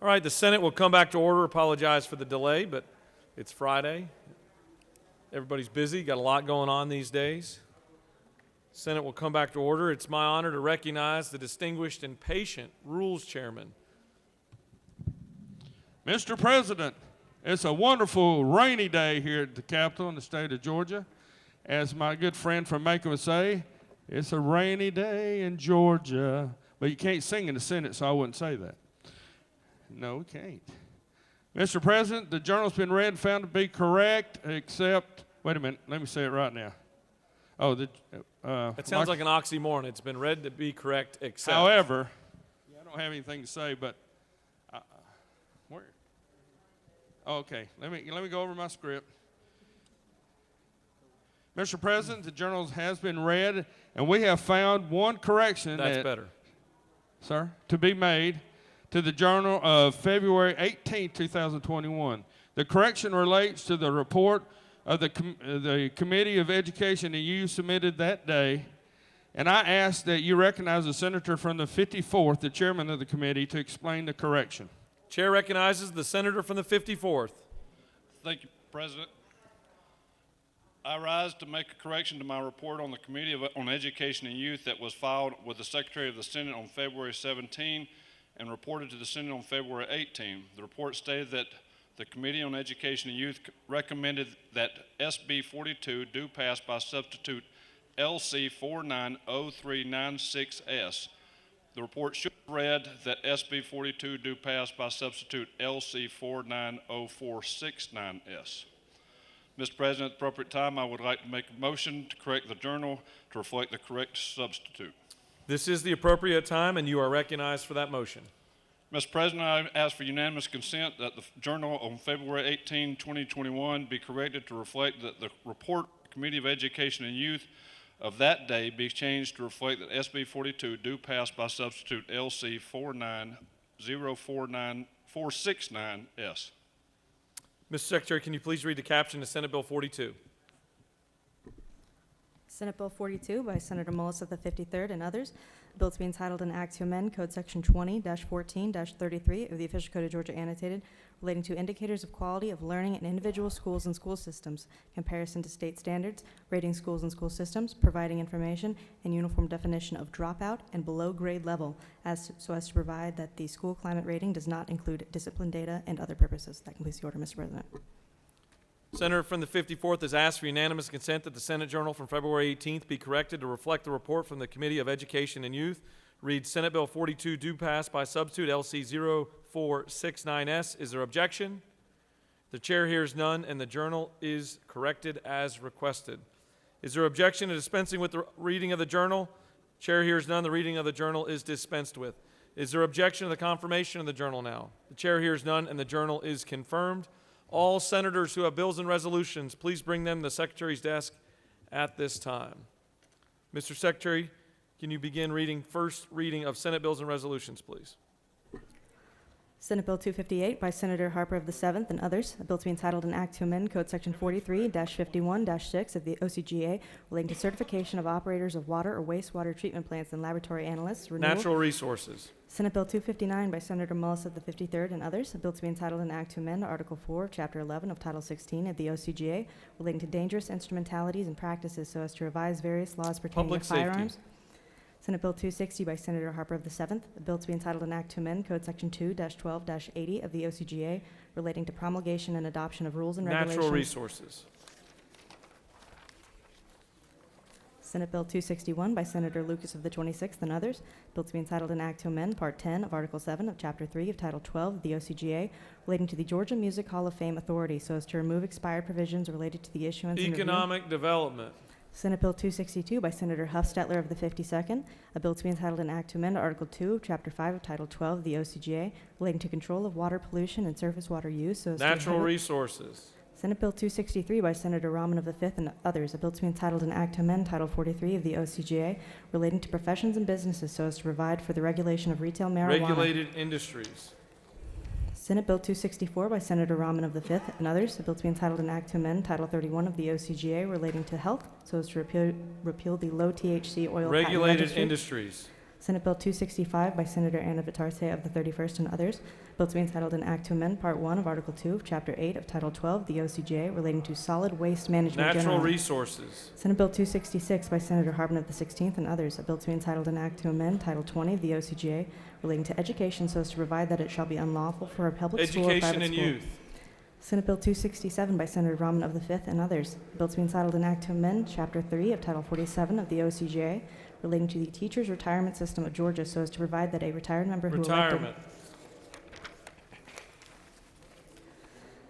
All right, the Senate will come back to order. Apologize for the delay, but it's Friday. Everybody's busy, got a lot going on these days. Senate will come back to order. It's my honor to recognize the distinguished and patient Rules Chairman. Mr. President, it's a wonderful rainy day here at the Capitol in the state of Georgia. As my good friend from Macon would say, it's a rainy day in Georgia. But you can't sing in the Senate, so I wouldn't say that. No, we can't. Mr. President, the journal's been read and found to be correct, except, wait a minute, let me say it right now. Oh, It sounds like an oxymoron. It's been read to be correct, except. However, I don't have anything to say, but where? Oh, okay, let me go over my script. Mr. President, the journal has been read, and we have found one correction That's better. Sir, to be made to the Journal of February 18, 2021. The correction relates to the report of the Committee of Education and Youth submitted that day, and I ask that you recognize the senator from the 54th, the chairman of the committee, to explain the correction. Chair recognizes the senator from the 54th. Thank you, President. I rise to make a correction to my report on the Committee on Education and Youth that was filed with the Secretary of the Senate on February 17 and reported to the Senate on February 18. The report stated that the Committee on Education and Youth recommended that SB 42 do pass by substitute LC 490396S. The report should have read that SB 42 do pass by substitute LC 490469S. Mr. President, at the appropriate time, I would like to make a motion to correct the journal to reflect the correct substitute. This is the appropriate time, and you are recognized for that motion. Mr. President, I ask for unanimous consent that the journal on February 18, 2021 be corrected to reflect that the report Committee of Education and Youth of that day be changed to reflect that SB 42 do pass by substitute LC 490469S. Mr. Secretary, can you please read the caption to Senate Bill 42? Senate Bill 42 by Senator Mullis of the 53rd and others. A bill to be entitled an act to amend Code Section 20-14-33 of the Official Code of Georgia Annotated relating to indicators of quality of learning in individual schools and school systems, comparison to state standards, rating schools and school systems, providing information and uniform definition of dropout and below grade level so as to provide that the school climate rating does not include discipline data and other purposes. That completes the order, Mr. President. Senator from the 54th has asked for unanimous consent that the Senate Journal from February 18th be corrected to reflect the report from the Committee of Education and Youth. Read Senate Bill 42 do pass by substitute LC 0469S. Is there objection? The chair hears none, and the journal is corrected as requested. Is there objection to dispensing with the reading of the journal? Chair hears none. The reading of the journal is dispensed with. Is there objection to the confirmation of the journal now? The chair hears none, and the journal is confirmed. All senators who have bills and resolutions, please bring them to the Secretary's desk at this time. Mr. Secretary, can you begin reading first reading of Senate bills and resolutions, please? Senate Bill 258 by Senator Harper of the 7th and others. A bill to be entitled an act to amend Code Section 43-51-6 of the OCGA relating to certification of operators of water or wastewater treatment plants and laboratory analysts. Renewal. Natural resources. Senate Bill 259 by Senator Mullis of the 53rd and others. A bill to be entitled an act to amend Article 4 of Chapter 11 of Title 16 of the OCGA relating to dangerous instrumentalities and practices so as to revise various laws pertaining Public to firearms. safety. Senate Bill 260 by Senator Harper of the 7th, a bill to be entitled an act to amend Code Section 2-12-80 of the OCGA relating to promulgation and adoption of rules and regulations. Natural resources. Senate Bill 261 by Senator Lucas of the 26th and others, bill to be entitled an act to amend Part 10 of Article 7 of Chapter 3 of Title 12 of the OCGA relating to the Georgia Music Hall of Fame Authority so as to remove expired provisions related to the issuance and review. Economic development. Senate Bill 262 by Senator Huffstetler of the 52nd, a bill to be entitled an act to amend Article 2 of Chapter 5 of Title 12 of the OCGA relating to control of water pollution and surface water use. So as Natural resources. Senate Bill 263 by Senator Rahman of the 5th and others, a bill to be entitled an act to amend Title 43 of the OCGA relating to professions and businesses so as to provide for the regulation of retail marijuana. Regulated industries. Senate Bill 264 by Senator Rahman of the 5th and others, a bill to be entitled an act to amend Title 31 of the OCGA relating to health so as to repeal the low THC oil patent Regulated registry. industries. Senate Bill 265 by Senator Anna Vitarse of the 31st and others. Bill to be entitled an act to amend Part 1 of Article 2 of Chapter 8 of Title 12, the OCGA, relating to solid waste management Natural generally. Resources. Senate Bill 266 by Senator Harbin of the 16th and others. A bill to be entitled an act to amend Title 20 of the OCGA relating to education so as to provide that it shall be unlawful for a public school or Education private and school. Youth. Senate Bill 267 by Senator Rahman of the 5th and others. A bill to be entitled an act to amend Chapter 3 of Title 47 of the OCGA relating to the teachers' retirement system of Georgia so as to provide that a retired member who elected... Retirement.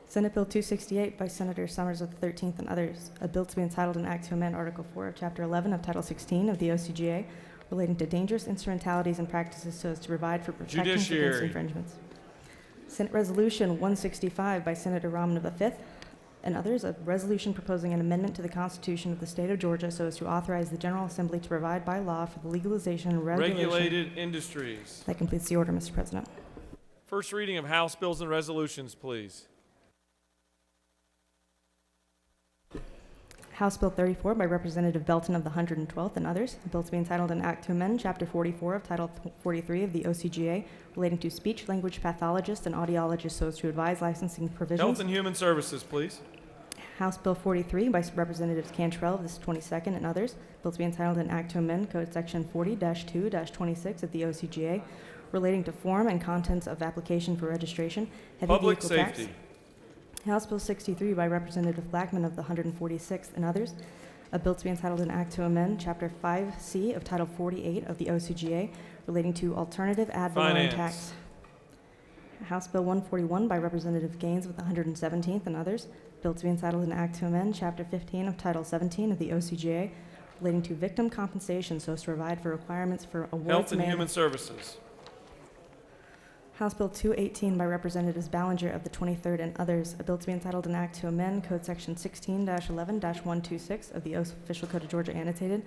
Senate Bill 268 by Senator Summers of the 13th and others. A bill to be entitled an act to amend Article 4 of Chapter 11 of Title 16 of the OCGA relating to dangerous instrumentalities and practices so as to provide for protections against Judiciary. infringements. Senate Resolution 165 by Senator Rahman of the 5th and others. A resolution proposing an amendment to the Constitution of the State of Georgia so as to authorize the General Assembly to provide by law for the legalization and regulation... Regulated Industries. That completes the order, Mr. President. First reading of House bills and resolutions, please. House Bill 34 by Representative Belton of the 112th and others. A bill to be entitled an act to amend Chapter 44 of Title 43 of the OCGA relating to speech-language pathologists and audiologists so as to advise licensing provisions. Health and Human Services, please. House Bill 43 by Representatives Cantrell of the 22nd and others. Bill to be entitled an act to amend Code Section 40-2-26 of the OCGA relating to form and contents of application for registration, heavy Public vehicle tax. Safety. House Bill 63 by Representative Blackman of the 146th and others. A bill to be entitled an act to amend Chapter 5C of Title 48 of the OCGA relating to alternative ad valorem Finance. tax. House Bill 141 by Representative Gaines of the 117th and others. Bill to be entitled an act to amend Chapter 15 of Title 17 of the OCGA relating to victim compensation so as to provide for requirements for awards Health and made. Human Services. House Bill 218 by Representatives Ballinger of the 23rd and others. A bill to be entitled an act to amend Code Section 16-11-126 of the Official Code of Georgia Annotated.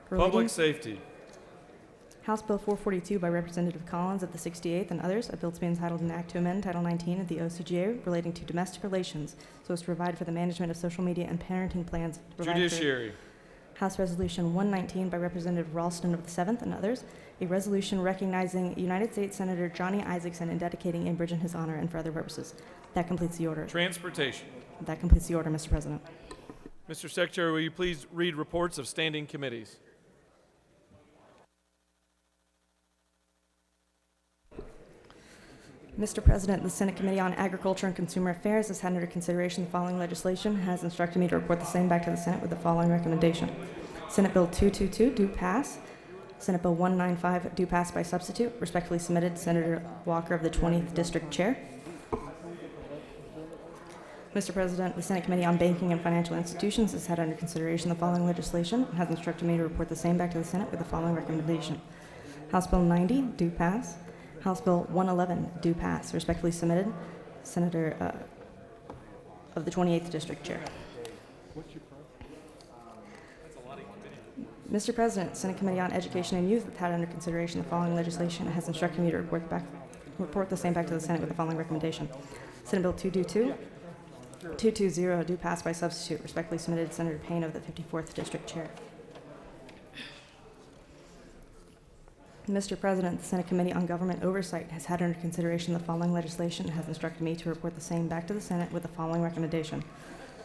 Public Safety. House Bill 442 by Representative Collins of the 68th and others. A bill to be entitled an act to amend Title 19 of the OCGA relating to domestic relations so as to provide for the management of social media and parenting plans. to provide for- Judiciary. House Resolution 119 by Representative Ralston of the 7th and others, a resolution recognizing United States Senator Johnny Isakson and dedicating a bridge in his honor and for other purposes. That completes the order. Transportation. That completes the order, Mr. President. Mr. Secretary, will you please read reports of standing committees? Mr. President, the Senate Committee on Agriculture and Consumer Affairs has had under consideration the following legislation and has instructed me to report the same back to the Senate with the following recommendation. Senate Bill 222 do pass. Senate Bill 195 do pass by substitute. Respectfully submitted, Senator Walker of the 20th District Chair. Mr. President, the Senate Committee on Banking and Financial Institutions has had under consideration the following legislation and has instructed me to report the same back to the Senate with the following recommendation. House Bill 90 do pass. House Bill 111 do pass. Respectfully submitted, Senator of the 28th District Chair. Mr. President, Senate Committee on Education and Youth has had under consideration the following legislation and has instructed me to report the same back to the Senate with the following recommendation. Senate Bill 220 do pass by substitute. Respectfully submitted, Senator Payne of the 54th District Chair. Mr. President, the Senate Committee on Government Oversight has had under consideration the following legislation and has instructed me to report the same back to the Senate with the following recommendation.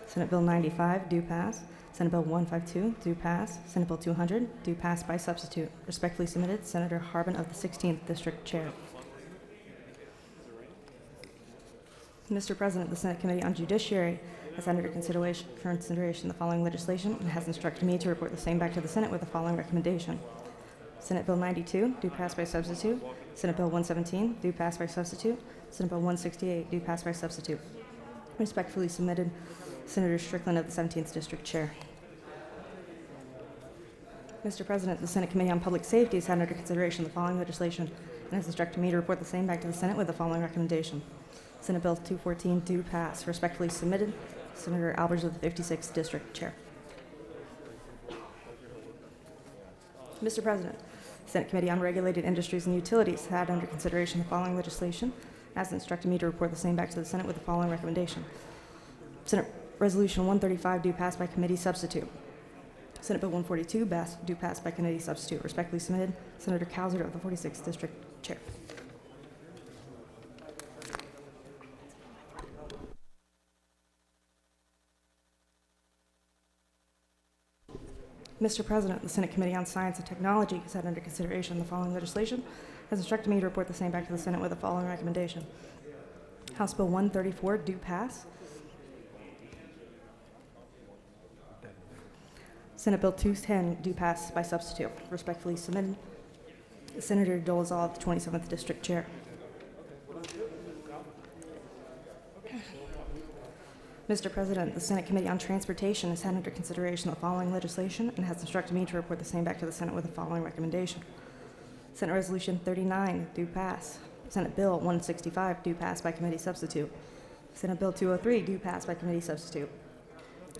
Senate Bill 95 do pass. Senate Bill 152 do pass. Senate Bill 200 do pass by substitute. Respectfully submitted, Senator Harbin of the 16th District Chair. Mr. President, the Senate Committee on Judiciary has had under consideration the following legislation and has instructed me to report the same back to the Senate with the following recommendation. Senate Bill 92 do pass by substitute. Senate Bill 117 do pass by substitute. Senate Bill 168 do pass by substitute. Respectfully submitted, Senator Strickland of the 17th District Chair. Mr. President, the Senate Committee on Public Safety has had under consideration the following legislation and has instructed me to report the same back to the Senate with the following recommendation. Senate Bill 214 do pass. Respectfully submitted, Senator Albers of the 56th District Chair. Mr. President, the Senate Committee on Regulated Industries and Utilities had under consideration the following legislation, has instructed me to report the same back to the Senate with the following recommendation. Senate Resolution 135 do pass by committee substitute. Senate Bill 142 do pass by committee substitute. Respectfully submitted, Senator Cowser of the 46th District Chair. Mr. President, the Senate Committee on Science and Technology has had under consideration the following legislation, has instructed me to report the same back to the Senate with the following recommendation. House Bill 134 do pass. Senate Bill 210 do pass by substitute. Respectfully submitted, Senator Dolezal of the 27th District Chair. Mr. President, the Senate Committee on Transportation has had under consideration the following legislation and has instructed me to report the same back to the Senate with the following recommendation. Senate Resolution 39 do pass. Senate Bill 165 do pass by committee substitute. Senate Bill 203 do pass by committee substitute.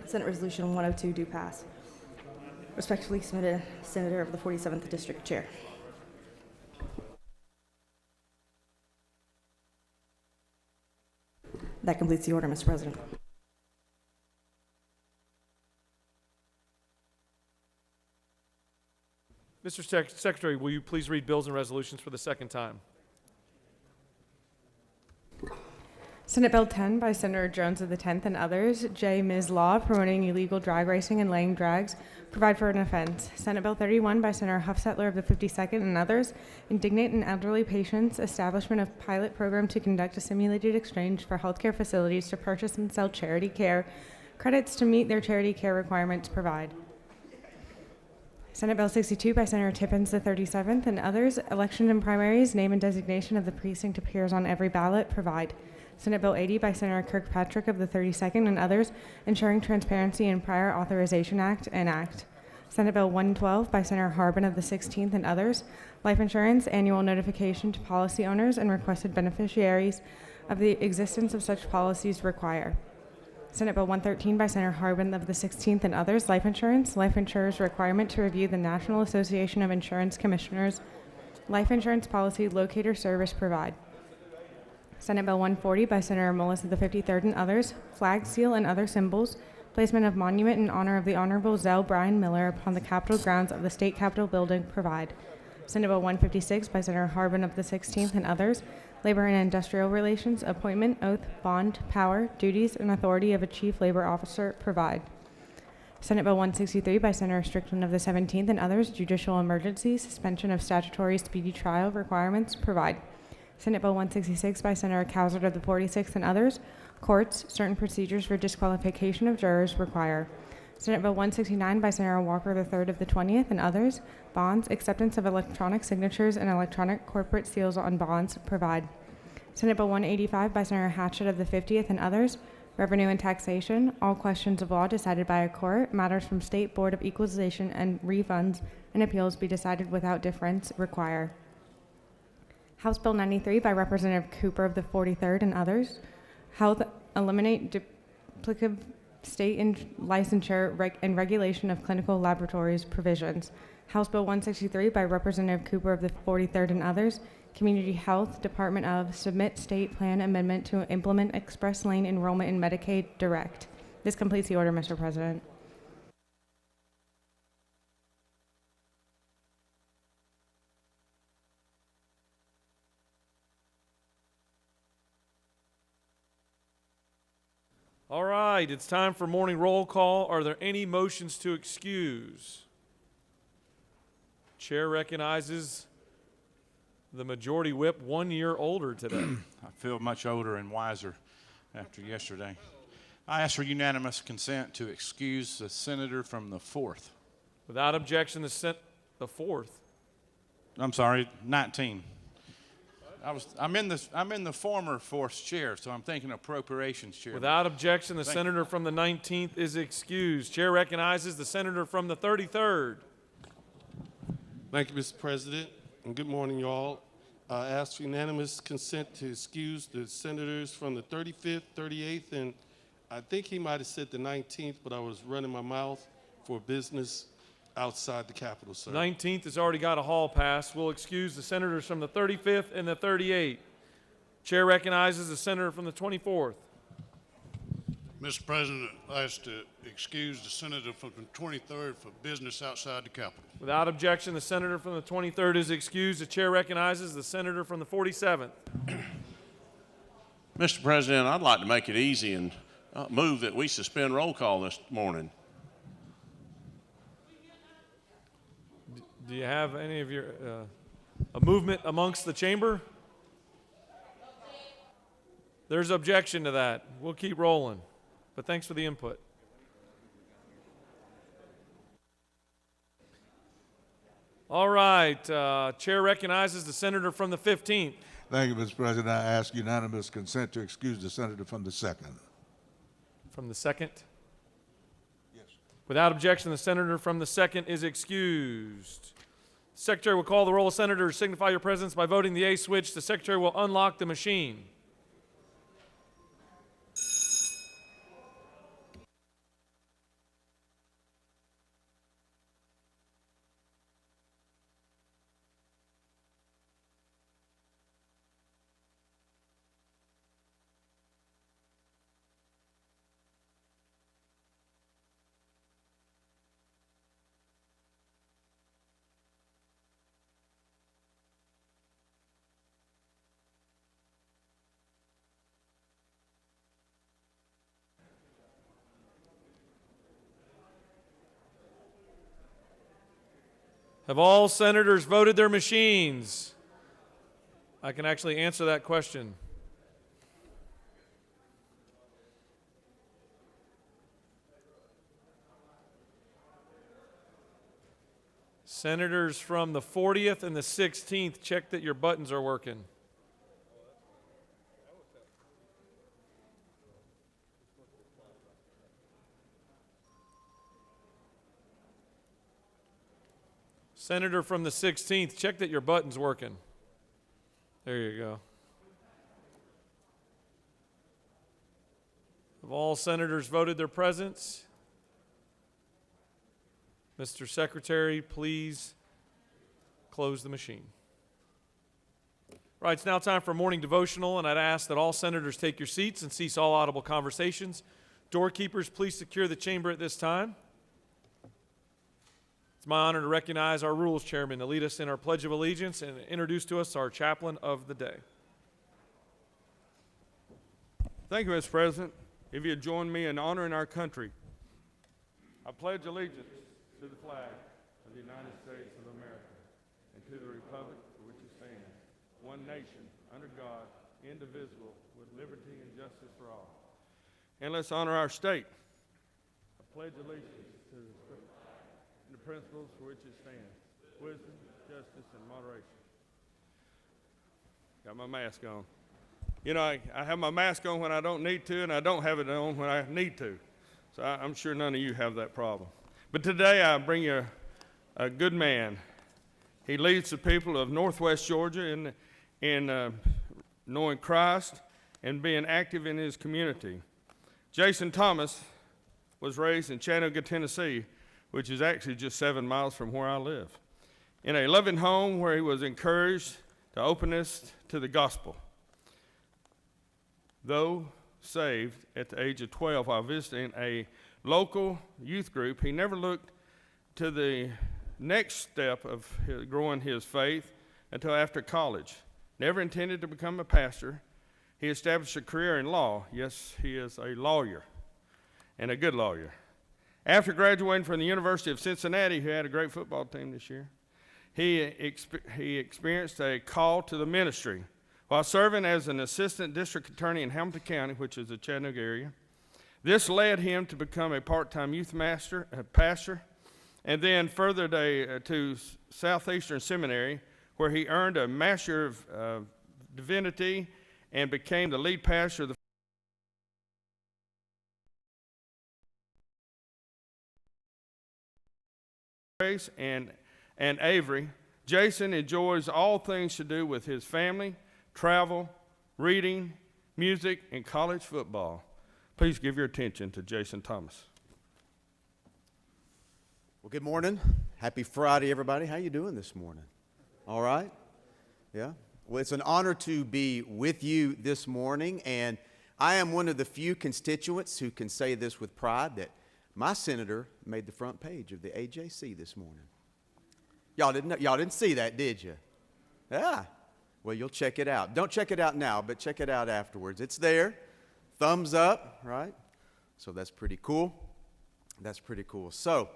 Senate Resolution 102 do pass. Respectfully submitted, Senator of the 47th District Chair. That completes the order, Mr. President. Mr. Secretary, will you please read bills and resolutions for the second time? Senate Bill 10 by Senator Jones of the 10th and others, J. Ms. Law, promoting illegal drag racing and laying drags, provide for an offense. Senate Bill 31 by Senator Huffsettler of the 52nd and others, indignant and elderly patients, establishment of pilot program to conduct a simulated exchange for healthcare facilities to purchase and sell charity care, credits to meet their charity care requirements, provide. Senate Bill 62 by Senator Tippins, the 37th, and others, election and primaries, name and designation of the precinct appears on every ballot, provide. Senate Bill 80 by Senator Kirkpatrick of the 32nd and others, ensuring transparency in Prior Authorization Act, enact. Senate Bill 112 by Senator Harbin of the 16th and others, life insurance, annual notification to policy owners and requested beneficiaries of the existence of such policies require. Senate Bill 113 by Senator Harbin of the 16th and others, life insurance, life insurers' requirement to review the National Association of Insurance Commissioners, life insurance policy locator service, provide. Senate Bill 140 by Senator Mullis of the 53rd and others, flag, seal, and other symbols, placement of monument in honor of the Honorable Zell Brian Miller upon the Capitol grounds of the State Capitol building, provide. Senate Bill 156 by Senator Harbin of the 16th and others, labor and industrial relations, appointment, oath, bond, power, duties, and authority of a chief labor officer, provide. Senate Bill 163 by Senator Strickland of the 17th and others, judicial emergency, suspension of statutory speedy trial requirements, provide. Senate Bill 166 by Senator Cowser of the 46th and others, courts, certain procedures for disqualification of jurors, require. Senate Bill 169 by Senator Walker III of the 20th and others, bonds, acceptance of electronic signatures and electronic corporate seals on bonds, provide. Senate Bill 185 by Senator Hatchett of the 50th and others, revenue and taxation, all questions of law decided by a court, matters from State Board of Equalization and refunds and appeals be decided without difference, require. House Bill 93 by Representative Cooper of the 43rd and others, health, eliminate duplicative state licensure and regulation of clinical laboratories provisions. House Bill 163 by Representative Cooper of the 43rd and others, Community Health Department of submit state plan amendment to implement express lane enrollment in Medicaid Direct. This completes the order, Mr. President. All right, it's time for morning roll call. Are there any motions to excuse? Chair recognizes the majority whip 1 year older today. I feel much older and wiser after yesterday. I ask for unanimous consent to excuse the senator from the 4th. Without objection, the 4th. I'm sorry, 19. I'm in the former 4th chair, so I'm thinking appropriations chair. Without objection, the senator from the 19th is excused. Chair recognizes the senator from the 33rd. Thank you, Mr. President, and good morning, y'all. I ask for unanimous consent to excuse the senators from the 35th, 38th, and I think he might have said the 19th, but I was running my mouth for business outside the Capitol, sir. 19th has already got a hall pass. We'll excuse the senators from the 35th and the 38th. Chair recognizes the senator from the 24th. Mr. President, I ask to excuse the senator from the 23rd for business outside the Capitol. Without objection, the senator from the 23rd is excused. The chair recognizes the senator from the 47th. Mr. President, I'd like to make it easy and move that we suspend roll call this morning. Do you have any of your a movement amongst the chamber? There's objection to that. We'll keep rolling. But thanks for the input. All right. Chair recognizes the senator from the 15th. Thank you, Mr. President. I ask unanimous consent to excuse the senator from the 2nd. From the 2nd? Yes. Without objection, the senator from the 2nd is excused. The secretary will call the roll of senators. Signify your presence by voting the A switch. The secretary will unlock the machine. Have all senators voted their machines? I can actually answer that question. Senators from the 40th and the 16th, check that your buttons are working. Senator from the 16th, check that your button's working. There you go. Have all senators voted their presence? Mr. Secretary, please close the machine. Right, it's now time for morning devotional, and I'd ask that all senators take your seats and cease all audible conversations. Doorkeepers, please secure the chamber at this time. It's my honor to recognize our rules chairman to lead us in our Pledge of Allegiance and introduce to us our chaplain of the day. Thank you, Mr. President. If you'd join me in honoring our country, I pledge allegiance to the flag of the United States of America and to the republic for which it stands, one nation, under God, indivisible, with liberty and justice for all. And let's honor our state. I pledge allegiance to the principles for which it stands, wisdom, justice, and moderation. Got my mask on. You know, I have my mask on when I don't need to, and I don't have it on when I need to. So I'm sure none of you have that problem. But today I bring you a good man. He leads the people of Northwest Georgia in knowing Christ and being active in his community. Jason Thomas was raised in Chattanooga, Tennessee, which is actually just 7 miles from where I live, in a loving home where he was encouraged to openness to the gospel. Though saved at the age of 12 while visiting a local youth group, he never looked to the next step of growing his faith until after college. Never intended to become a pastor. He established a career in law. Yes, he is a lawyer, and a good lawyer. After graduating from the University of Cincinnati, who had a great football team this year, he experienced a call to the ministry. While serving as an assistant district attorney in Hamilton County, which is the Chattanooga area, this led him to become a part-time youth pastor, and then further to Southeastern Seminary, where he earned a Master of Divinity and became the lead pastor of the and Avery. Jason enjoys all things to do with his family, travel, reading, music, and college football. Please give your attention to Jason Thomas. Well, good morning. Happy Friday, everybody. How you doing this morning? All right? Yeah? Well, it's an honor to be with you this morning, and I am one of the few constituents who can say this with pride that my senator made the front page of the AJC this morning. Y'all didn't see that, did you? Yeah. Well, you'll check it out. Don't check it out now, but check it out afterwards. It's there. Thumbs up, right? So that's pretty cool. That's pretty cool. So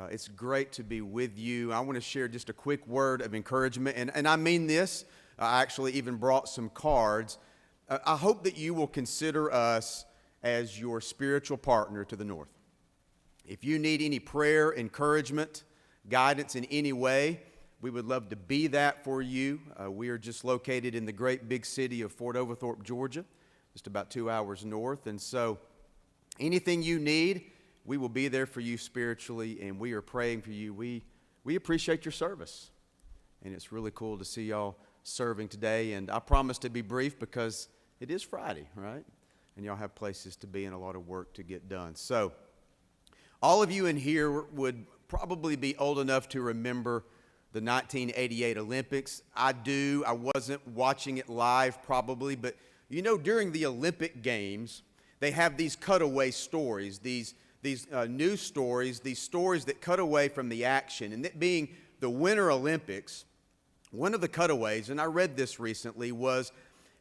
it's great to be with you. I want to share just a quick word of encouragement, and I mean this. I actually even brought some cards. I hope that you will consider us as your spiritual partner to the north. If you need any prayer, encouragement, guidance in any way, we would love to be that for you. We are just located in the great big city of Fort Overthorpe, Georgia, just about 2 hours north. And so anything you need, we will be there for you spiritually, and we are praying for you. We appreciate your service, and it's really cool to see y'all serving today. And I promise to be brief because it is Friday, right? And y'all have places to be and a lot of work to get done. So all of you in here would probably be old enough to remember the 1988 Olympics. I do. I wasn't watching it live probably, but you know, during the Olympic Games, they have these cutaway stories, these news stories, these stories that cut away from the action. And it being the Winter Olympics, one of the cutaways, and I read this recently, was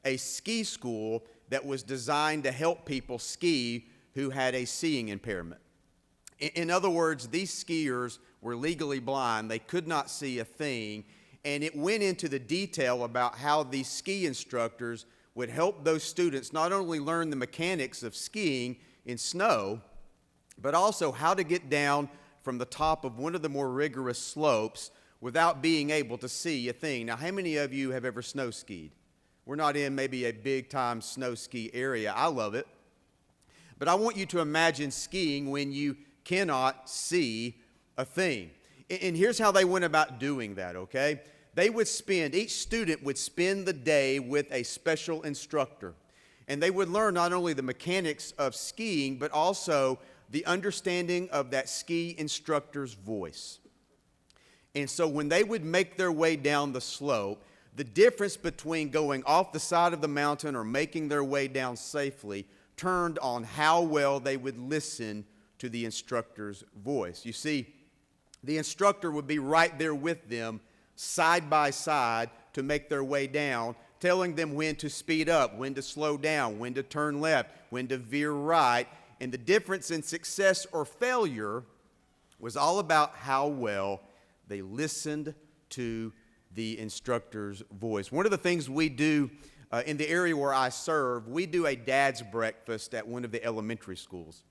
a ski school that was designed to help people ski who had a seeing impairment. In other words, these skiers were legally blind. They could not see a thing. And it went into the detail about how these ski instructors would help those students not only learn the mechanics of skiing in snow, but also how to get down from the top of one of the more rigorous slopes without being able to see a thing. Now, how many of you have ever snow skied? We're not in maybe a big-time snow ski area. I love it. But I want you to imagine skiing when you cannot see a thing. And here's how they went about doing that, okay? Each student would spend the day with a special instructor. And they would learn not only the mechanics of skiing, but also the understanding of that ski instructor's voice. And so when they would make their way down the slope, the difference between going off the side of the mountain or making their way down safely turned on how well they would listen to the instructor's voice. You see, the instructor would be right there with them, side by side, to make their way down, telling them when to speed up, when to slow down, when to turn left, when to veer right. And the difference in success or failure was all about how well they listened to the instructor's voice. One of the things we do in the area where I serve, we do a dad's breakfast at one of the elementary schools.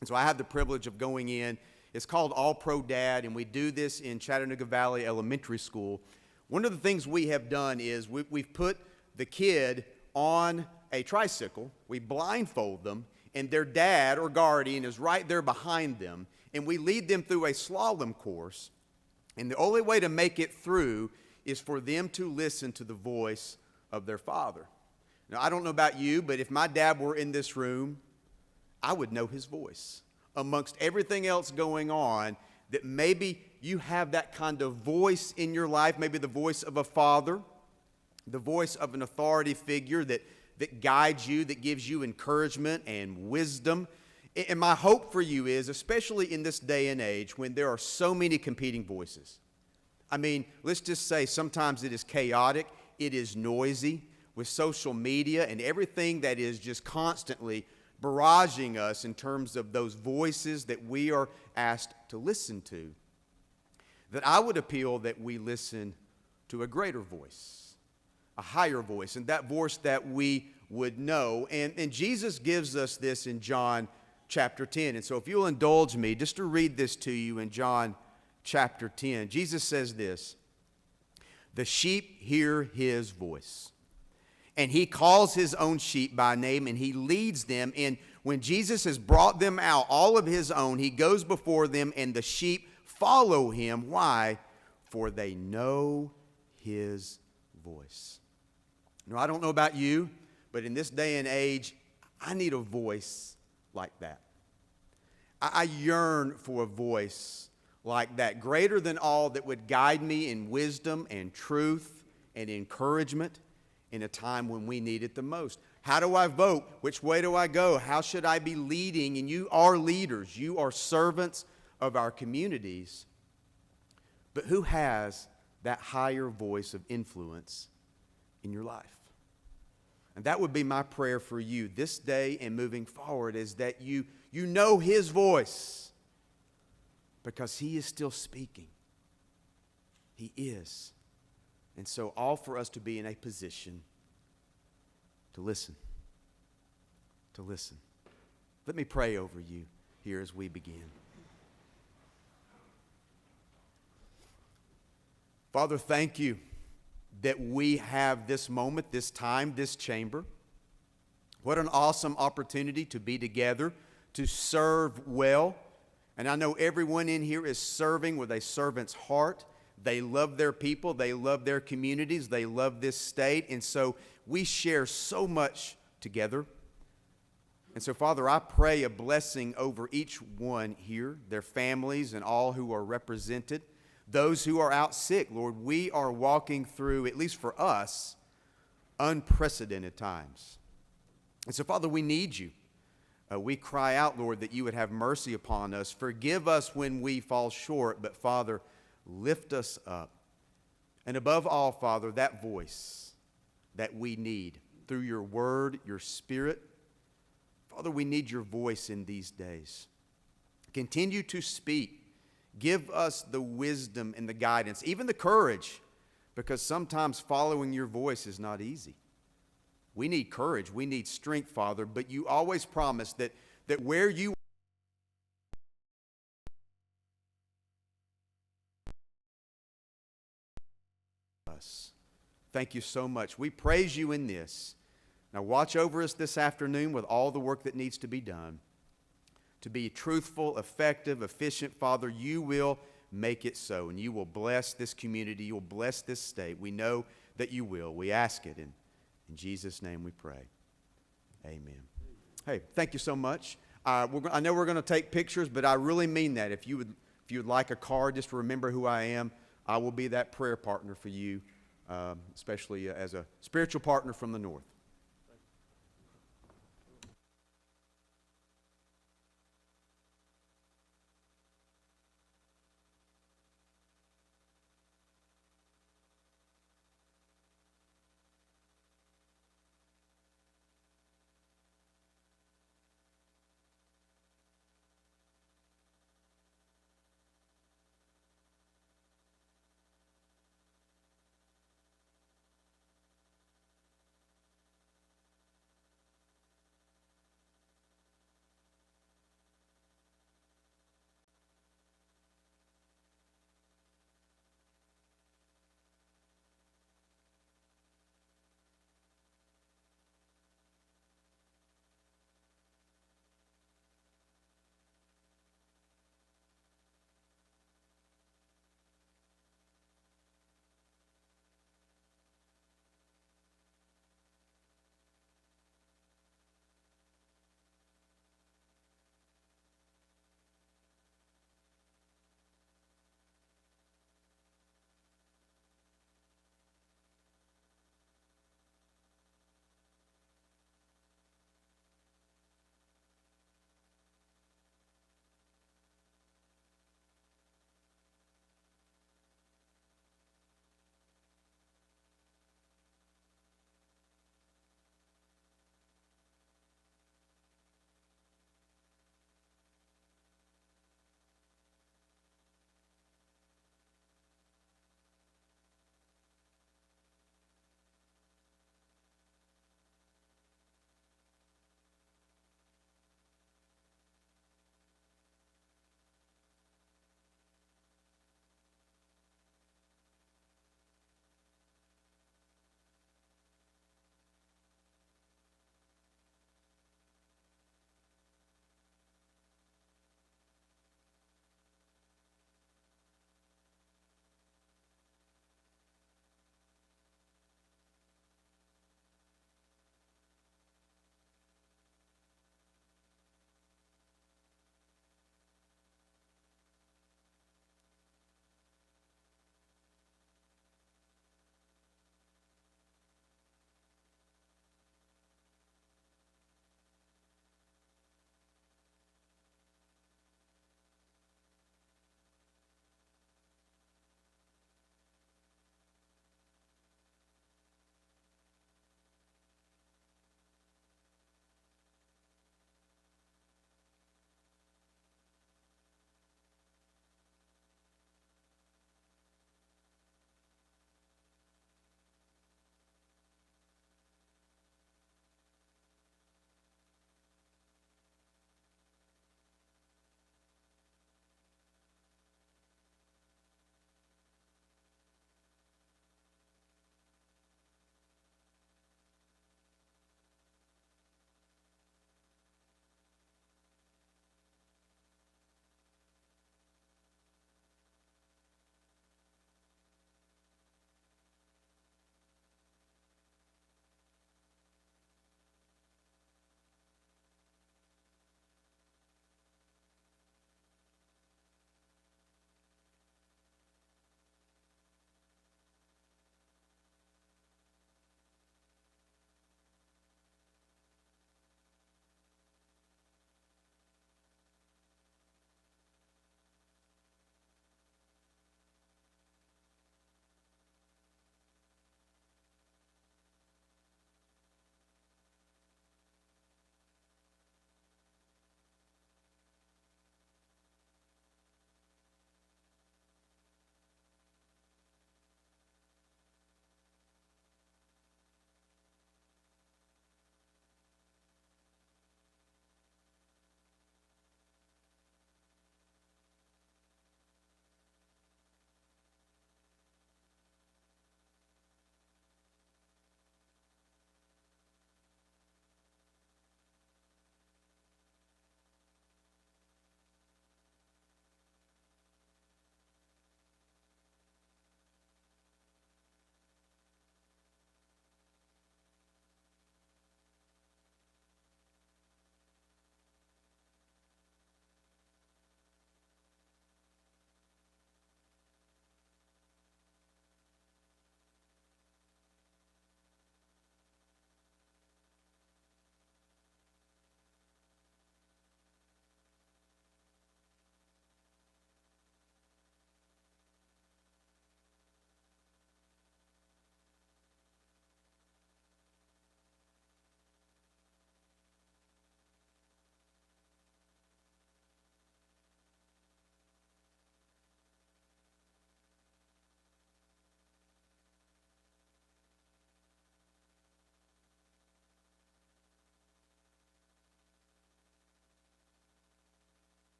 And so I have the privilege of going in. It's called All Pro Dad, and we do this in Chattanooga Valley Elementary School. One of the things we have done is we've put the kid on a tricycle, we blindfold them, and their dad or guardian is right there behind them, and we lead them through a slalom course. And the only way to make it through is for them to listen to the voice of their father. Now, I don't know about you, but if my dad were in this room, I would know his voice. Amongst everything else going on, that maybe you have that kind of voice in your life, maybe the voice of a father, the voice of an authority figure that guides you, that gives you encouragement and wisdom. And my hope for you is, especially in this day and age when there are so many competing voices. I mean, let's just say sometimes it is chaotic, it is noisy with social media and everything that is just constantly barraging us in terms of those voices that we are asked to listen to. That I would appeal that we listen to a greater voice, a higher voice, and that voice that we would know. And Jesus gives us this in John chapter 10. And so if you'll indulge me, just to read this to you in John chapter 10, Jesus says this: "The sheep hear his voice, and he calls his own sheep by name, and he leads them. And when Jesus has brought them out, all of his own, he goes before them, and the sheep follow him." Why? For they know his voice. Now, I don't know about you, but in this day and age, I need a voice like that. I yearn for a voice like that, greater than all, that would guide me in wisdom and truth and encouragement in a time when we need it the most. How do I vote? Which way do I go? How should I be leading? And you are leaders. You are servants of our communities. But who has that higher voice of influence in your life? And that would be my prayer for you this day and moving forward, is that you know his voice, because he is still speaking. He is. And so all for us to be in a position to listen. To listen. Let me pray over you here as we begin. Father, thank you that we have this moment, this time, this chamber. What an awesome opportunity to be together, to serve well. And I know everyone in here is serving with a servant's heart. They love their people. They love their communities. They love this state. And so we share so much together. And so, Father, I pray a blessing over each one here, their families, and all who are represented. Those who are out sick, Lord, we are walking through, at least for us, unprecedented times. And so, Father, we need you. We cry out, Lord, that you would have mercy upon us. Forgive us when we fall short, but, Father, lift us up. And above all, Father, that voice that we need through your word, your spirit. Father, we need your voice in these days. Continue to speak. Give us the wisdom and the guidance, even the courage, because sometimes following your voice is not easy. We need courage. We need strength, Father, but you always promise that where you us. Thank you so much. We praise you in this. Now watch over us this afternoon with all the work that needs to be done. To be truthful, effective, efficient, Father, you will make it so. And you will bless this community. You will bless this state. We know that you will. We ask it. And in Jesus' name we pray. Amen. Hey, thank you so much. I know we're going to take pictures, but I really mean that. If you would like a card, just remember who I am. I will be that prayer partner for you, especially as a spiritual partner from the north.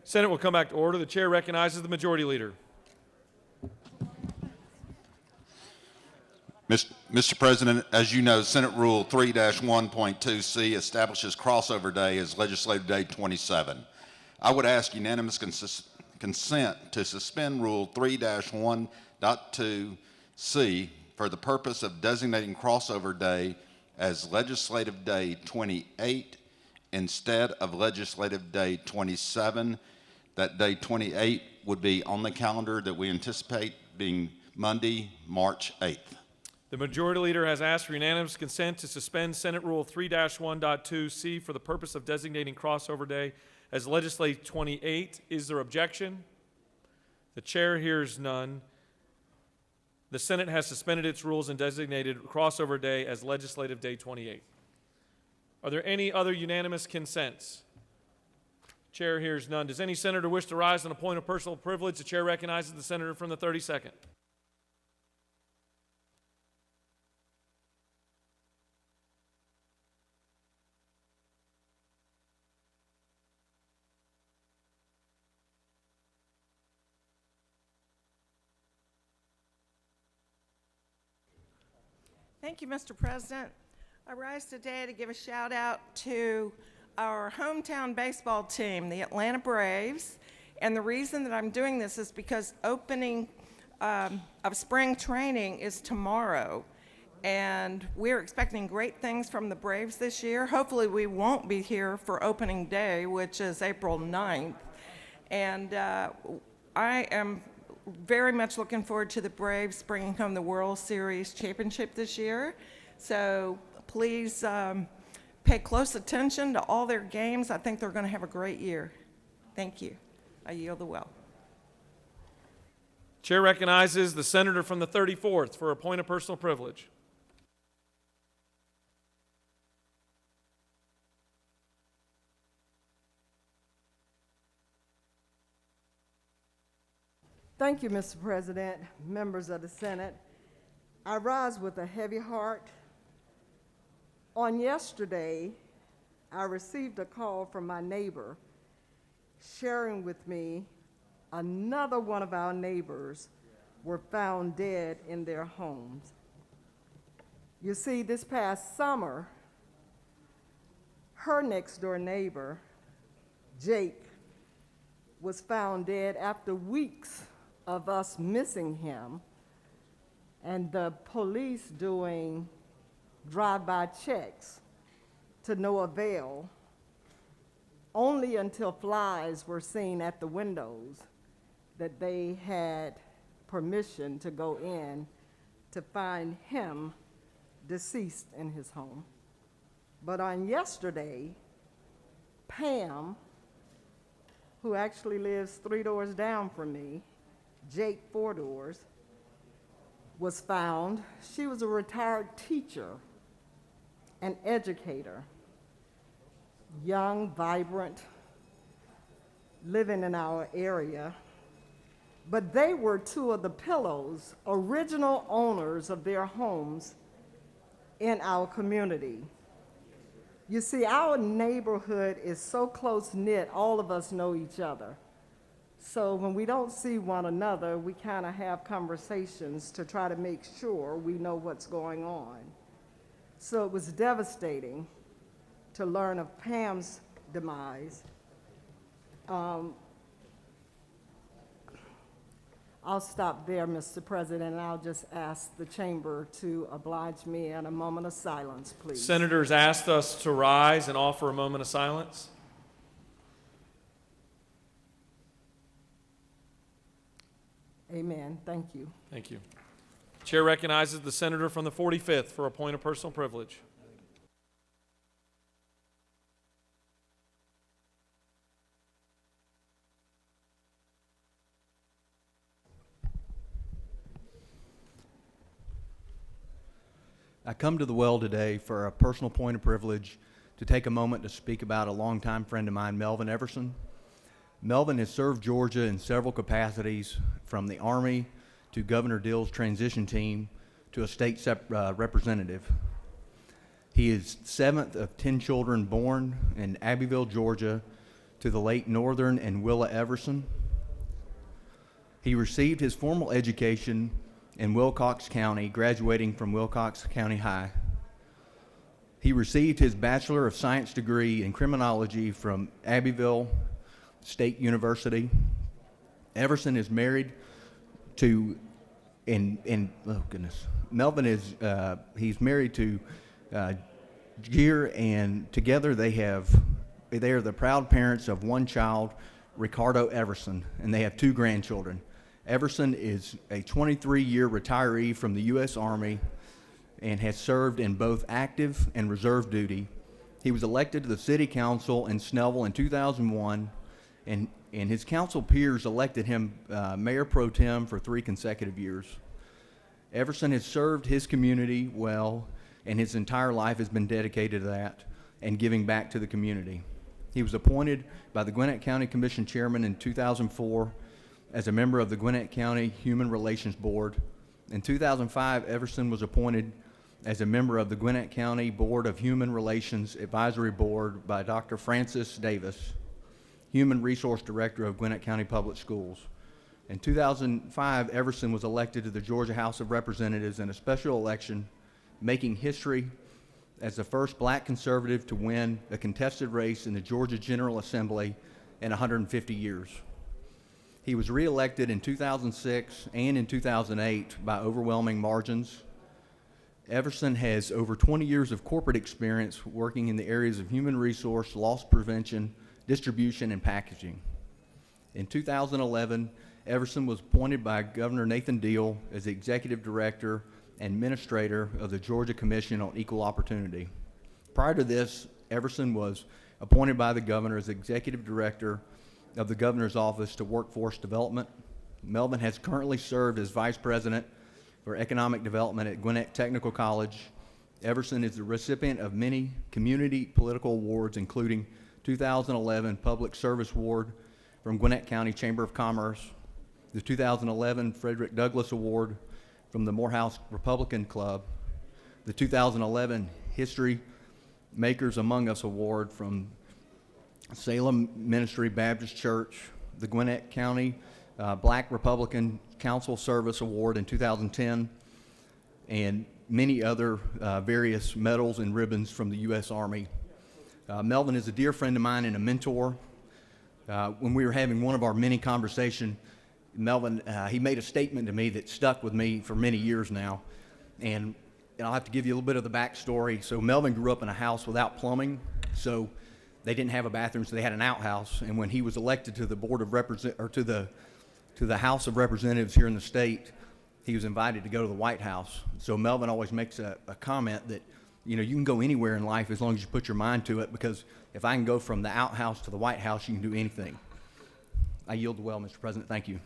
Senate will come back to order. The chair recognizes the majority leader. Mr. President, as you know, Senate Rule 3-1.2C establishes crossover day as Legislative Day 27. I would ask unanimous consent to suspend Rule 3-1.2C for the purpose of designating crossover day as Legislative Day 28 instead of Legislative Day 27. That day 28 would be on the calendar that we anticipate being Monday, March 8th. The majority leader has asked for unanimous consent to suspend Senate Rule 3-1.2C for the purpose of designating crossover day as Legislative 28. Is there objection? The chair hears none. The Senate has suspended its rules and designated crossover day as Legislative Day 28. Are there any other unanimous consents? Chair hears none. Does any senator wish to rise on a point of personal privilege? The chair recognizes the senator from the 32nd. Thank you, Mr. President. I rise today to give a shout out to our hometown baseball team, the Atlanta Braves. And the reason that I'm doing this is because opening of spring training is tomorrow. And we're expecting great things from the Braves this year. Hopefully we won't be here for opening day, which is April 9th. And I am very much looking forward to the Braves bringing home the World Series championship this year. So please pay close attention to all their games. I think they're going to have a great year. Thank you. I yield the well. Chair recognizes the senator from the 34th for a point of personal privilege. Thank you, Mr. President, members of the Senate. I rise with a heavy heart. On yesterday, I received a call from my neighbor sharing with me another one of our neighbors were found dead in their homes. You see, this past summer, her next door neighbor, Jake, was found dead after weeks of us missing him and the police doing drive-by checks to no avail, only until flies were seen at the windows that they had permission to go in to find him deceased in his home. But on yesterday, Pam, who actually lives 3 doors down from me, Jake 4 doors, was found. She was a retired teacher, an educator, young, vibrant, living in our area. But they were 2 of the Pillows, original owners of their homes in our community. You see, our neighborhood is so close-knit, all of us know each other. So when we don't see one another, we kind of have conversations to try to make sure we know what's going on. So it was devastating to learn of Pam's demise. I'll stop there, Mr. President, and I'll just ask the chamber to oblige me in a moment of silence, please. Senators asked us to rise and offer a moment of silence. Amen. Thank you. Thank you. Chair recognizes the senator from the 45th for a point of personal privilege. I come to the well today for a personal point of privilege to take a moment to speak about a longtime friend of mine, Melvin Everson. Melvin has served Georgia in several capacities, from the Army to Governor Dill's transition team to a state representative. He is 7th of 10 children born in Abbeville, Georgia, to the late Northern and Willa Everson. He received his formal education in Wilcox County, graduating from Wilcox County High. He received his Bachelor of Science degree in criminology from Abbeville State University. Everson is married to, Melvin is, he's married to Gear, and together they are the proud parents of one child, Ricardo Everson, and they have 2 grandchildren. Everson is a 23-year retiree from the U.S. Army and has served in both active and reserve duty. He was elected to the City Council in Snellville in 2001, and his council peers elected him Mayor Pro Tem for 3 consecutive years. Everson has served his community well, and his entire life has been dedicated to that and giving back to the community. He was appointed by the Gwinnett County Commission Chairman in 2004 as a member of the Gwinnett County Human Relations Board. In 2005, Everson was appointed as a member of the Gwinnett County Board of Human Relations Advisory Board by Dr. Francis Davis, Human Resource Director of Gwinnett County Public Schools. In 2005, Everson was elected to the Georgia House of Representatives in a special election, making history as the first black conservative to win a contested race in the Georgia General Assembly in 150 years. He was reelected in 2006 and in 2008 by overwhelming margins. Everson has over 20 years of corporate experience working in the areas of human resource, loss prevention, distribution, and packaging. In 2011, Everson was appointed by Governor Nathan Deal as the Executive Director and Administrator of the Georgia Commission on Equal Opportunity. Prior to this, Everson was appointed by the Governor as Executive Director of the Governor's Office to Workforce Development. Melvin has currently served as Vice President for Economic Development at Gwinnett Technical College. Everson is the recipient of many community political awards, including 2011 Public Service Award from Gwinnett County Chamber of Commerce, the 2011 Frederick Douglass Award from the Morehouse Republican Club, the 2011 History Makers Among Us Award from Salem Ministry Baptist Church, the Gwinnett County Black Republican Council Service Award in 2010, and many other various medals and ribbons from the U.S. Army. Melvin is a dear friend of mine and a mentor. When we were having one of our many conversations, Melvin, he made a statement to me that stuck with me for many years now, and I'll have to give you a little bit of the backstory. So Melvin grew up in a house without plumbing, so they didn't have a bathroom, so they had an outhouse. And when he was elected to the Board of to the House of Representatives here in the state, he was invited to go to the White House. So Melvin always makes a comment that, you know, you can go anywhere in life as long as you put your mind to it, because if I can go from the outhouse to the White House, you can do anything. I yield well, Mr. President. Thank you.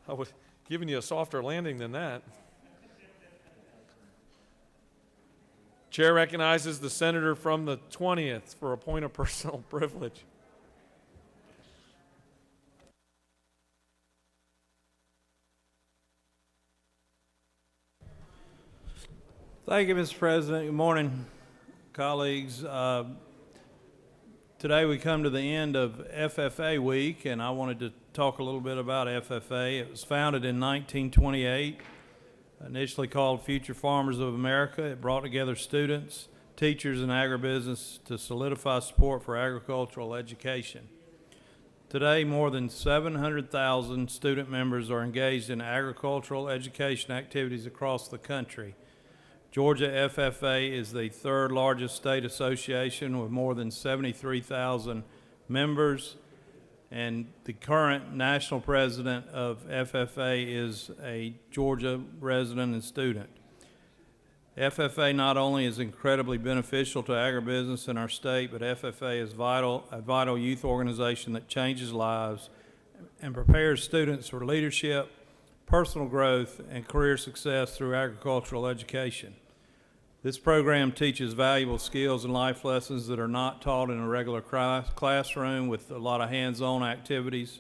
I was giving you a softer landing than that. Chair recognizes the senator from the 20th for a point of personal privilege. Thank you, Mr. President. Good morning, colleagues. Today we come to the end of FFA week, and I wanted to talk a little bit about FFA. It was founded in 1928, initially called Future Farmers of America. It brought together students, teachers, and agribusiness to solidify support for agricultural education. Today, more than 700,000 student members are engaged in agricultural education activities across the country. Georgia FFA is the third largest state association with more than 73,000 members, and the current national president of FFA is a Georgia resident and student. FFA not only is incredibly beneficial to agribusiness in our state, but FFA is a vital youth organization that changes lives and prepares students for leadership, personal growth, and career success through agricultural education. This program teaches valuable skills and life lessons that are not taught in a regular classroom, with a lot of hands-on activities.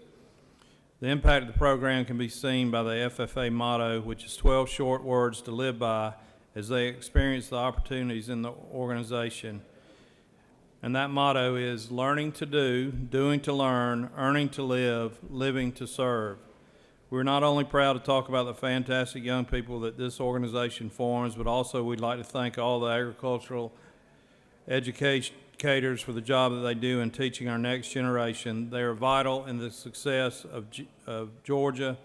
The impact of the program can be seen by the FFA motto, which is 12 short words to live by, as they experience the opportunities in the organization. And that motto is learning to do, doing to learn, earning to live, living to serve. We're not only proud to talk about the fantastic young people that this organization forms, but also we'd like to thank all the agricultural educators for the job that they do in teaching our next generation. They are vital in the success of Georgia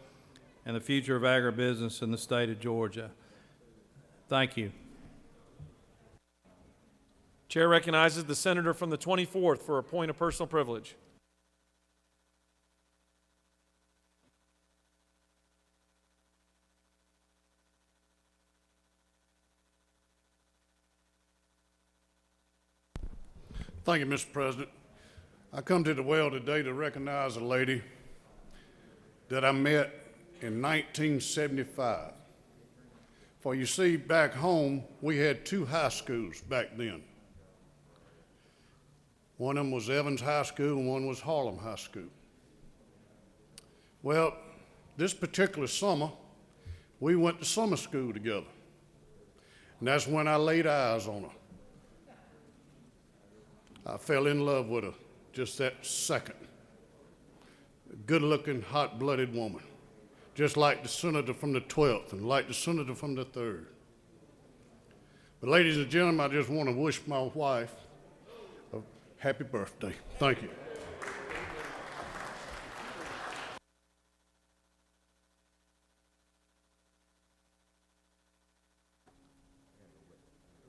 and the future of agribusiness in the state of Georgia. Thank you. Chair recognizes the senator from the 24th for a point of personal privilege. Thank you, Mr. President. I come to the well today to recognize a lady that I met in 1975. For you see, back home, we had two high schools back then. One of them was Evans High School and one was Harlem High School. Well, this particular summer, we went to summer school together. And that's when I laid eyes on her. I fell in love with her just that second. A good-looking, hot-blooded woman, just like the senator from the 12th and like the senator from the 3rd. But ladies and gentlemen, I just want to wish my wife a happy birthday. Thank you.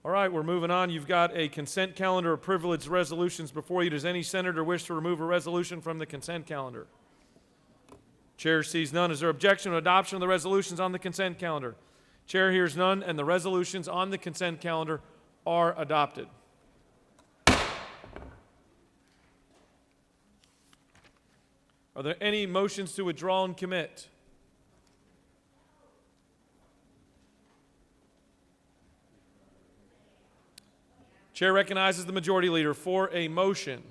All right, we're moving on. You've got a consent calendar of privileged resolutions before you. Does any senator wish to remove a resolution from the consent calendar? Chair sees none. Is there objection to adoption of the resolutions on the consent calendar? Chair hears none, and the resolutions on the consent calendar are adopted. Are there any motions to withdraw and commit? Chair recognizes the majority leader for a motion.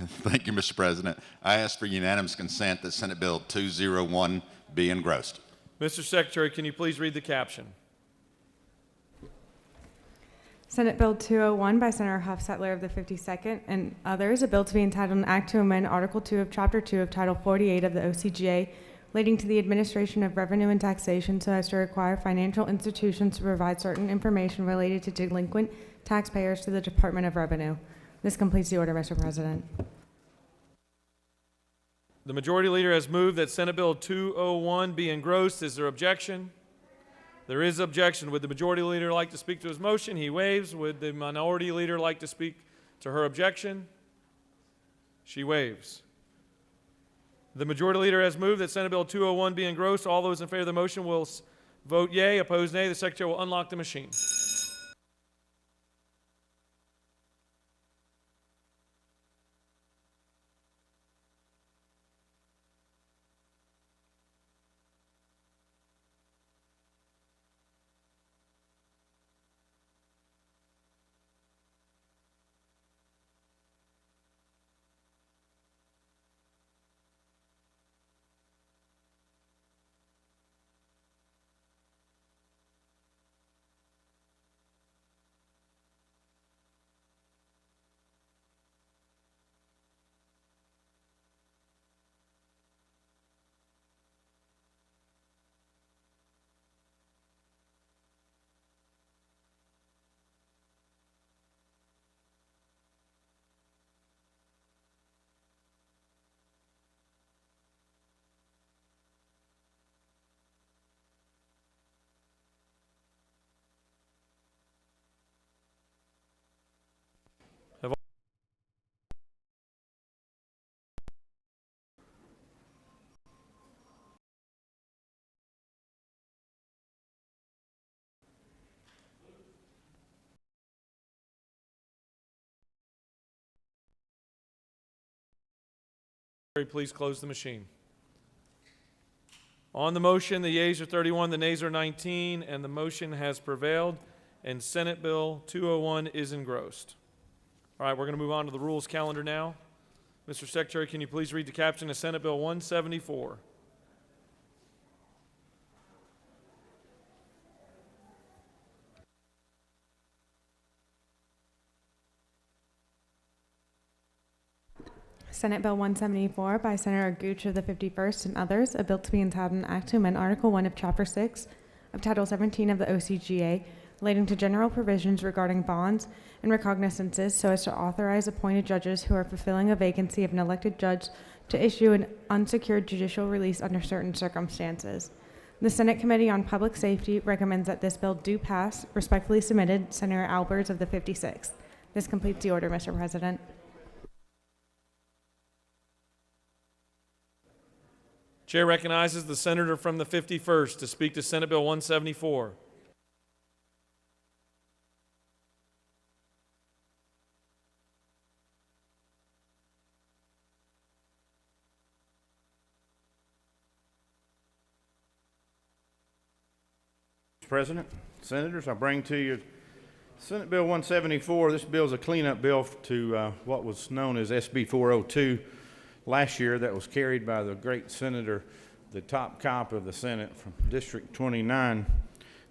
Thank you, Mr. President. I ask for unanimous consent that Senate Bill 201 be engrossed. Mr. Secretary, can you please read the caption? Senate Bill 201 by Senator Huff-Settler of the 52nd and others, a bill to be entitled an act to amend Article 2 of Chapter 2 of Title 48 of the OCGA relating to the administration of revenue and taxation so as to require financial institutions to provide certain information related to delinquent taxpayers to the Department of Revenue. This completes the order, Mr. President. The majority leader has moved that Senate Bill 201 be engrossed. Is there objection? There is objection. Would the majority leader like to speak to his motion? He waives. Would the minority leader like to speak to her objection? She waives. The majority leader has moved that Senate Bill 201 be engrossed. All those in favor of the motion will vote yea. Opposed, nay. The Secretary will unlock the machine. Please close the machine. On the motion, the yeas are 31, the nays are 19, and the motion has prevailed, and Senate Bill 201 is engrossed. All right, we're going to move on to the rules calendar now. Mr. Secretary, can you please read the caption of Senate Bill 174? Senate Bill 174 by Senator Gooch of the 51st and others, a bill to be entitled an act to amend Article 1 of Chapter 6 of Title 17 of the OCGA relating to general provisions regarding bonds and recognizances so as to authorize appointed judges who are fulfilling a vacancy of an elected judge to issue an unsecured judicial release under certain circumstances. The Senate Committee on Public Safety recommends that this bill do pass. Respectfully submitted, Senator Albers of the 56th. This completes the order, Mr. President. Chair recognizes the senator from the 51st to speak to Senate Bill 174. Mr. President, Senators, I bring to you Senate Bill 174. This bill is a cleanup bill to what was known as SB 402 last year that was carried by the great senator, the top cop of the Senate from District 29.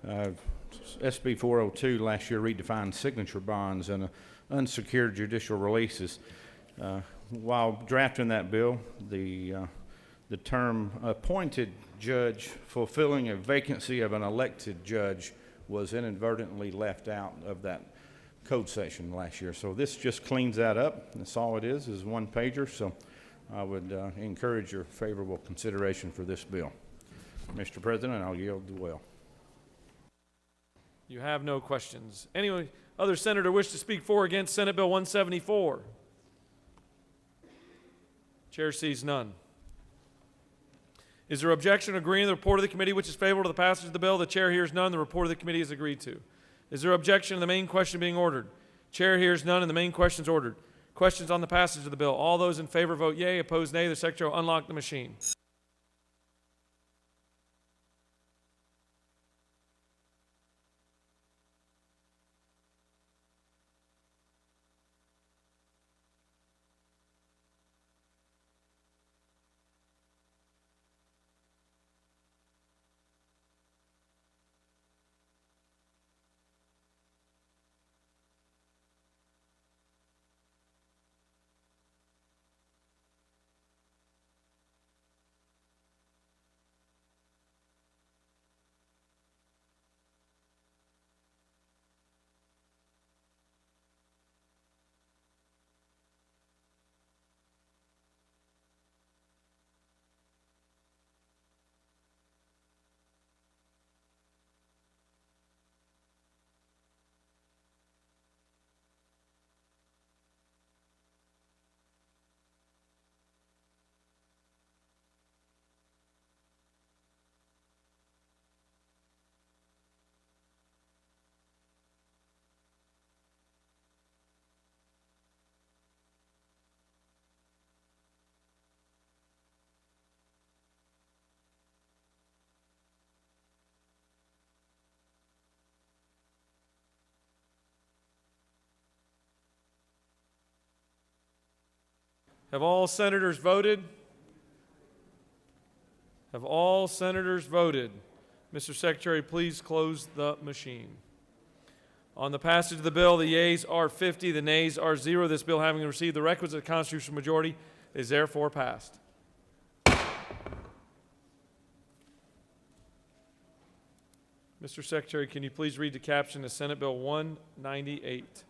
SB 402 last year redefined signature bonds and unsecured judicial releases. While drafting that bill, the term appointed judge fulfilling a vacancy of an elected judge was inadvertently left out of that code section last year. So this just cleans that up. That's all it is one pager. So I would encourage your favorable consideration for this bill. Mr. President, I'll yield the will. You have no questions. Any other senator wish to speak for or against Senate Bill 174? Chair sees none. Is there objection or agreeing to the report of the committee which is favorable to the passage of the bill? The chair hears none. The report of the committee is agreed to. Is there objection to the main question being ordered? Chair hears none and the main question is ordered. Questions on the passage of the bill. All those in favor vote yea. Opposed nay. The secretary will unlock the machine. Have all senators voted? Have all senators voted? Mr. Secretary, please close the machine. On the passage of the bill, the yeas are 50, the nays are 0. This bill, having received the requisite constitutional majority, is therefore passed. Mr. Secretary, can you please read the caption to Senate Bill 198?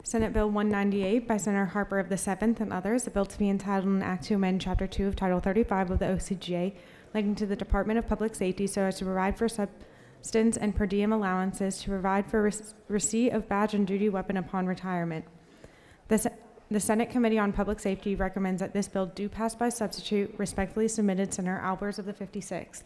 Senate Bill 198 by Senator Harper of the 7th and others, a bill to be entitled an act to amend Chapter 2 of Title 35 of the OCGA relating to the Department of Public Safety so as to provide for substance and per diem allowances, to provide for receipt of badge and duty weapon upon retirement. The Senate Committee on Public Safety recommends that this bill do pass by substitute. Respectfully submitted, Senator Albers of the 56th.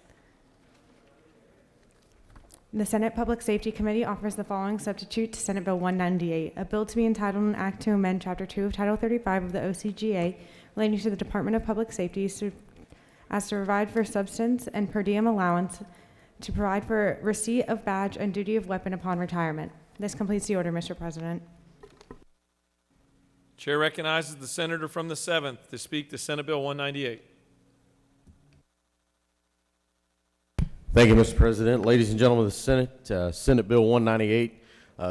The Senate Public Safety Committee offers the following substitute to Senate Bill 198, a bill to be entitled an act to amend Chapter 2 of Title 35 of the OCGA relating to the Department of Public Safety as to provide for substance and per diem allowance, to provide for receipt of badge and duty of weapon upon retirement. This completes the order, Mr. President. Chair recognizes the senator from the 7th to speak to Senate Bill 198. Thank you, Mr. President. Ladies and gentlemen of the Senate, Senate Bill 198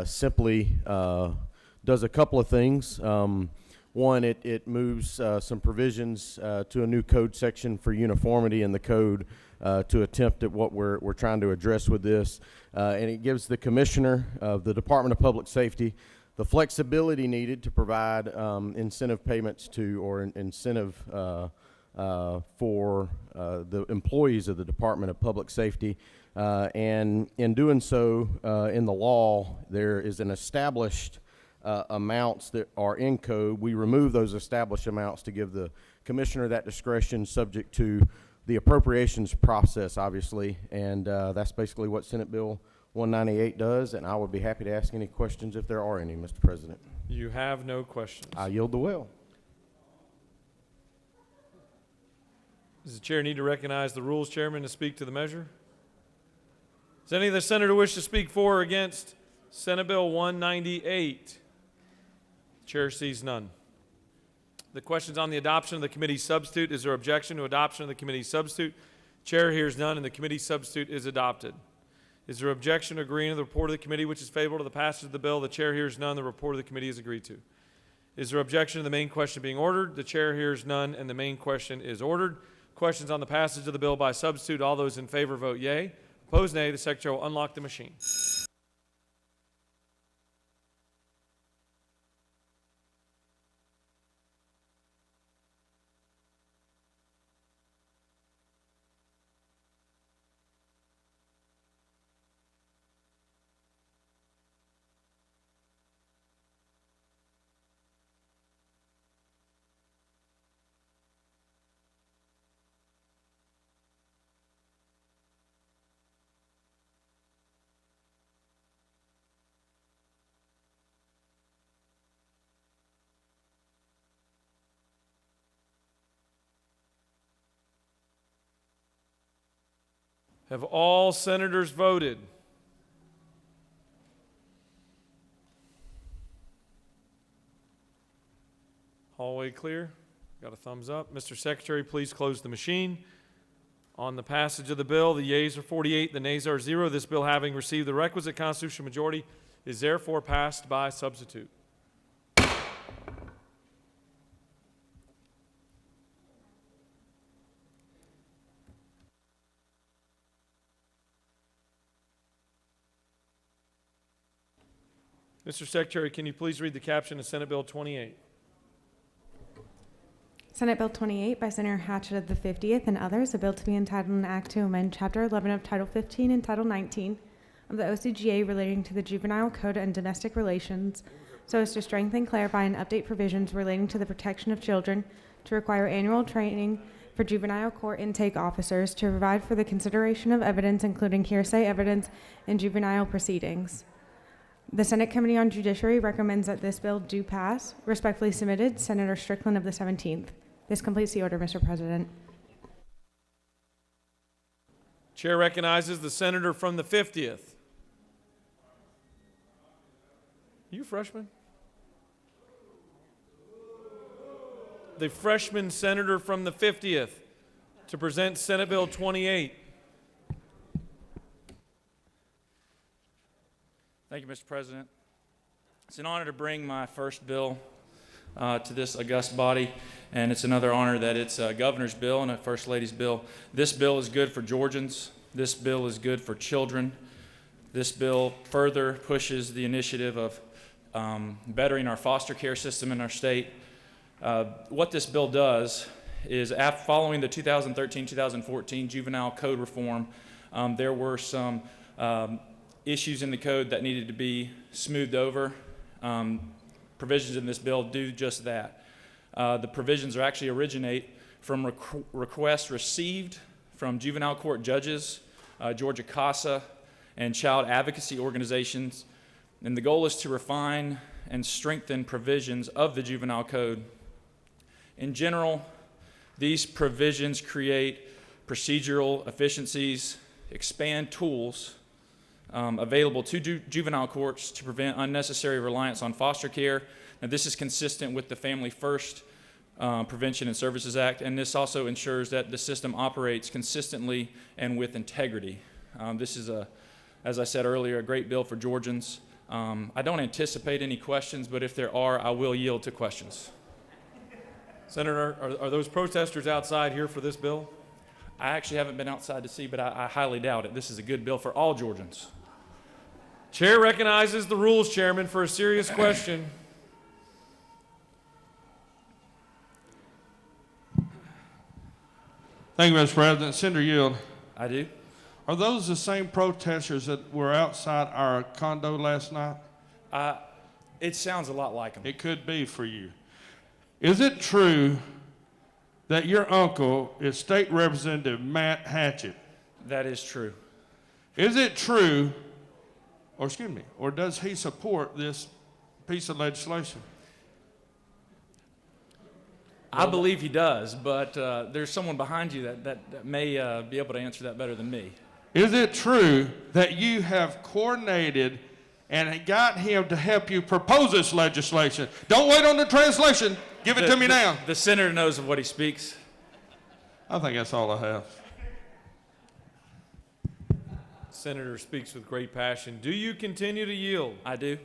simply does a couple of things. One, it moves some provisions to a new code section for uniformity in the code to attempt at what we're trying to address with this. And it gives the Commissioner of the Department of Public Safety the flexibility needed to provide incentive payments to, or incentive for the employees of the Department of Public Safety. And in doing so, in the law, there is an established amounts that are in code. We remove those established amounts to give the Commissioner that discretion, subject to the appropriations process, obviously. And that's basically what Senate Bill 198 does, and I would be happy to ask any questions if there are any, Mr. President. You have no questions. I yield the will. Does the chair need to recognize the rules chairman to speak to the measure? Does any of the senator wish to speak for or against Senate Bill 198? The chair sees none. The question's on the adoption of the committee substitute. Is there objection to adoption of the committee substitute? Chair hears none, and the committee substitute is adopted. Is there objection to agreeing to the report of the committee which is favorable to the passage of the bill? The chair hears none. The report of the committee is agreed to. Is there objection to the main question being ordered? The chair hears none, and the main question is ordered. Questions on the passage of the bill by substitute. All those in favor vote yea. Opposed, nay. The secretary will unlock the machine. Have all senators voted? Hallway clear? Got a thumbs up. Mr. Secretary, please close the machine. On the passage of the bill, the yeas are 48, the nays are 0. This bill, having received the requisite constitutional majority, is therefore passed by substitute. Mr. Secretary, can you please read the caption of Senate Bill 28? Senate Bill 28 by Senator Hatchett of the 50th and others, a bill to be entitled an act to amend Chapter 11 of Title 15 and Title 19 of the OCGA relating to the Juvenile Code and Domestic Relations, so as to strengthen, clarify, and update provisions relating to the protection of children, to require annual training for juvenile court intake officers, to provide for the consideration of evidence, including hearsay evidence in juvenile proceedings. The Senate Committee on Judiciary recommends that this bill do pass. Respectfully submitted, Senator Strickland of the 17th. This completes the order, Mr. President. Chair recognizes the senator from the 50th. You a freshman? The freshman senator from the 50th to present Senate Bill 28. Thank you, Mr. President. It's an honor to bring my first bill to this august body, and it's another honor that it's a governor's bill and a first lady's bill. This bill is good for Georgians. This bill is good for children. This bill further pushes the initiative of bettering our foster care system in our state. What this bill does is, following the 2013-2014 juvenile code reform, there were some issues in the code that needed to be smoothed over. Provisions in this bill do just that. The provisions actually originate from requests received from juvenile court judges, Georgia CASA, and child advocacy organizations. And the goal is to refine and strengthen provisions of the juvenile code. In general, these provisions create procedural efficiencies, expand tools available to juvenile courts to prevent unnecessary reliance on foster care, Now, this is consistent with the Family First Prevention and Services Act, and this also ensures that the system operates consistently and with integrity. This is, as I said earlier, a great bill for Georgians. I don't anticipate any questions, but if there are, I will yield to questions. Senator, are those protesters outside here for this bill? I actually haven't been outside to see, but I highly doubt it. This is a good bill for all Georgians. Chair recognizes the Rules Chairman for a serious question. Thank you, Mr. President. Senator Yield. I do. Are those the same protesters that were outside our condo last night? It sounds a lot like them. It could be for you. Is it true that your uncle is State Representative Matt Hatchett? That is true. Is it true, or does he support this piece of legislation? I believe he does, but there's someone behind you that may be able to answer that better than me. Is it true that you have coordinated and got him to help you propose this legislation? Don't wait on the translation. Give it to me now. The senator knows of what he speaks. I think that's all I have. Senator speaks with great passion. Do you continue to yield? I do.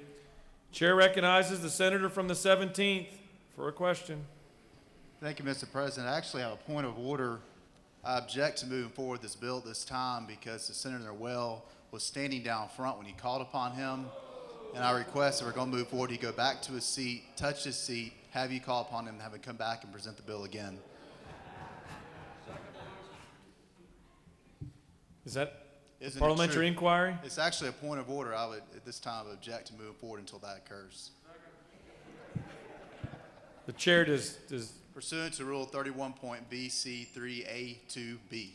Chair recognizes the senator from the 17th for a question. Thank you, Mr. President. I actually have a point of order. I object to moving forward this bill at this time because the Senator Well was standing down front when he called upon him. And I request that we're going to move forward. He go back to his seat, touch his seat, have you call upon him, and have him come back and present the bill again. Is that Isn't it parliamentary true? inquiry? It's actually a point of order. I would, at this time, object to moving forward until that occurs. The chair does. Pursuant to Rule 31.BC3A2B.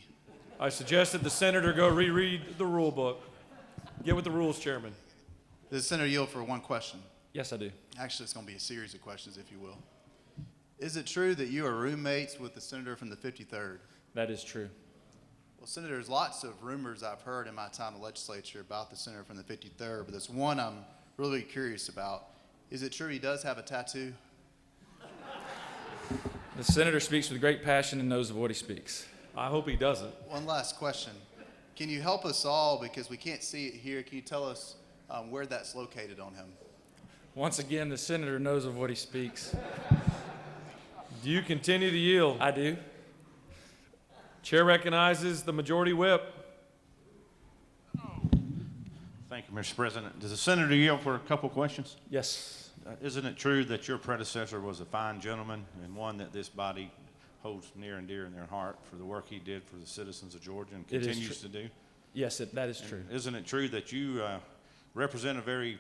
I suggest that the senator go reread the rule book. Get with the rules, Chairman. Does the senator yield for one question? Yes, I do. Actually, it's going to be a series of questions, if you will. Is it true that you are roommates with the senator from the 53rd? That is true. Well, Senator, there's lots of rumors I've heard in my time in the legislature about the senator from the 53rd, but there's one I'm really curious about. Is it true he does have a tattoo? The senator speaks with great passion and knows of what he speaks. I hope he doesn't. One last question. Can you help us all, because we can't see it here, can you tell us where that's located on him? Once again, the senator knows of what he speaks. Do you continue to yield? I do. Chair recognizes the majority whip. Thank you, Mr. President. Does the senator yield for a couple questions? Yes. Isn't it true that your predecessor was a fine gentleman and one that this body holds near and dear in their heart for the work he did for the citizens of Georgia and continues to do? Yes, that is true. Isn't it true that you represent a very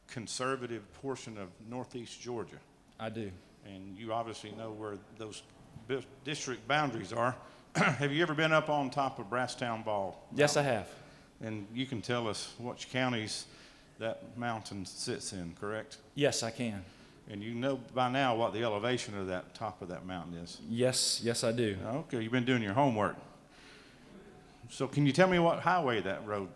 conservative portion of northeast Georgia? I do. And you obviously know where those district boundaries are. Have you ever been up on top of Brasstown Ball? Yes, I have. And you can tell us which counties that mountain sits in, correct? Yes, I can. And you know by now what the elevation of that top of that mountain is? Yes, I do. Okay, you've been doing your homework. So can you tell me what highway that road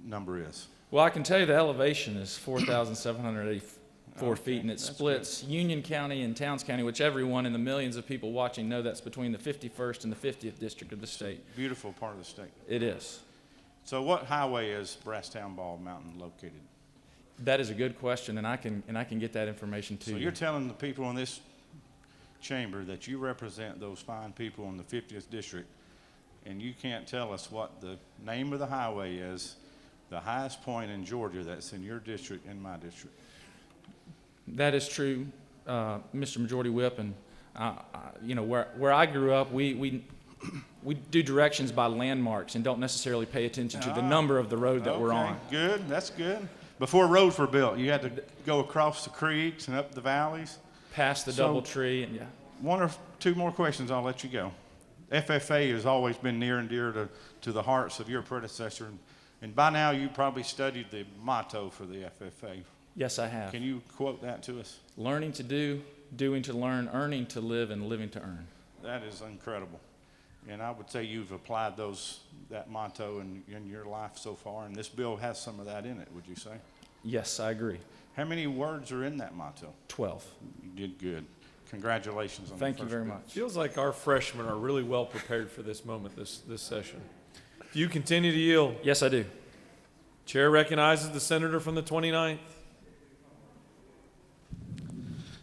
number is? Well, I can tell you the elevation is 4,784 feet, and it splits Union County and Towns County, which everyone and the millions of people watching know that's between the 51st and the 50th district of the state. Beautiful part of the state. It is. So what highway is Brasstown Ball Mountain located? That is a good question, and I can get that information to So you. you're telling the people in this chamber that you represent those fine people in the 50th district, and you can't tell us what the name of the highway is, the highest point in Georgia that's in your district and my district? That is true, Mr. Majority Whip, and you know where I grew up, we do directions by landmarks and don't necessarily pay attention to the number of the road that we're on. Good, that's good. Before roads were built, you had to go across the creeks and up the valleys. Past the double tree, and yeah. One or two more questions, I'll let you go. FFA has always been near and dear to the hearts of your predecessor, and by now you probably studied the motto for the FFA. Yes, I have. Can you quote that to us? Learning to do, doing to learn, earning to live, and living to earn. That is incredible. And I would say you've applied that motto in your life so far, and this bill has some of that in it, would you say? Yes, I agree. How many words are in that motto? 12. You did good. Congratulations on Thank the you first very bill. much. Feels like our freshmen are really well prepared for this moment, this session. Do you continue to yield? Yes, I do. Chair recognizes the senator from the 29th.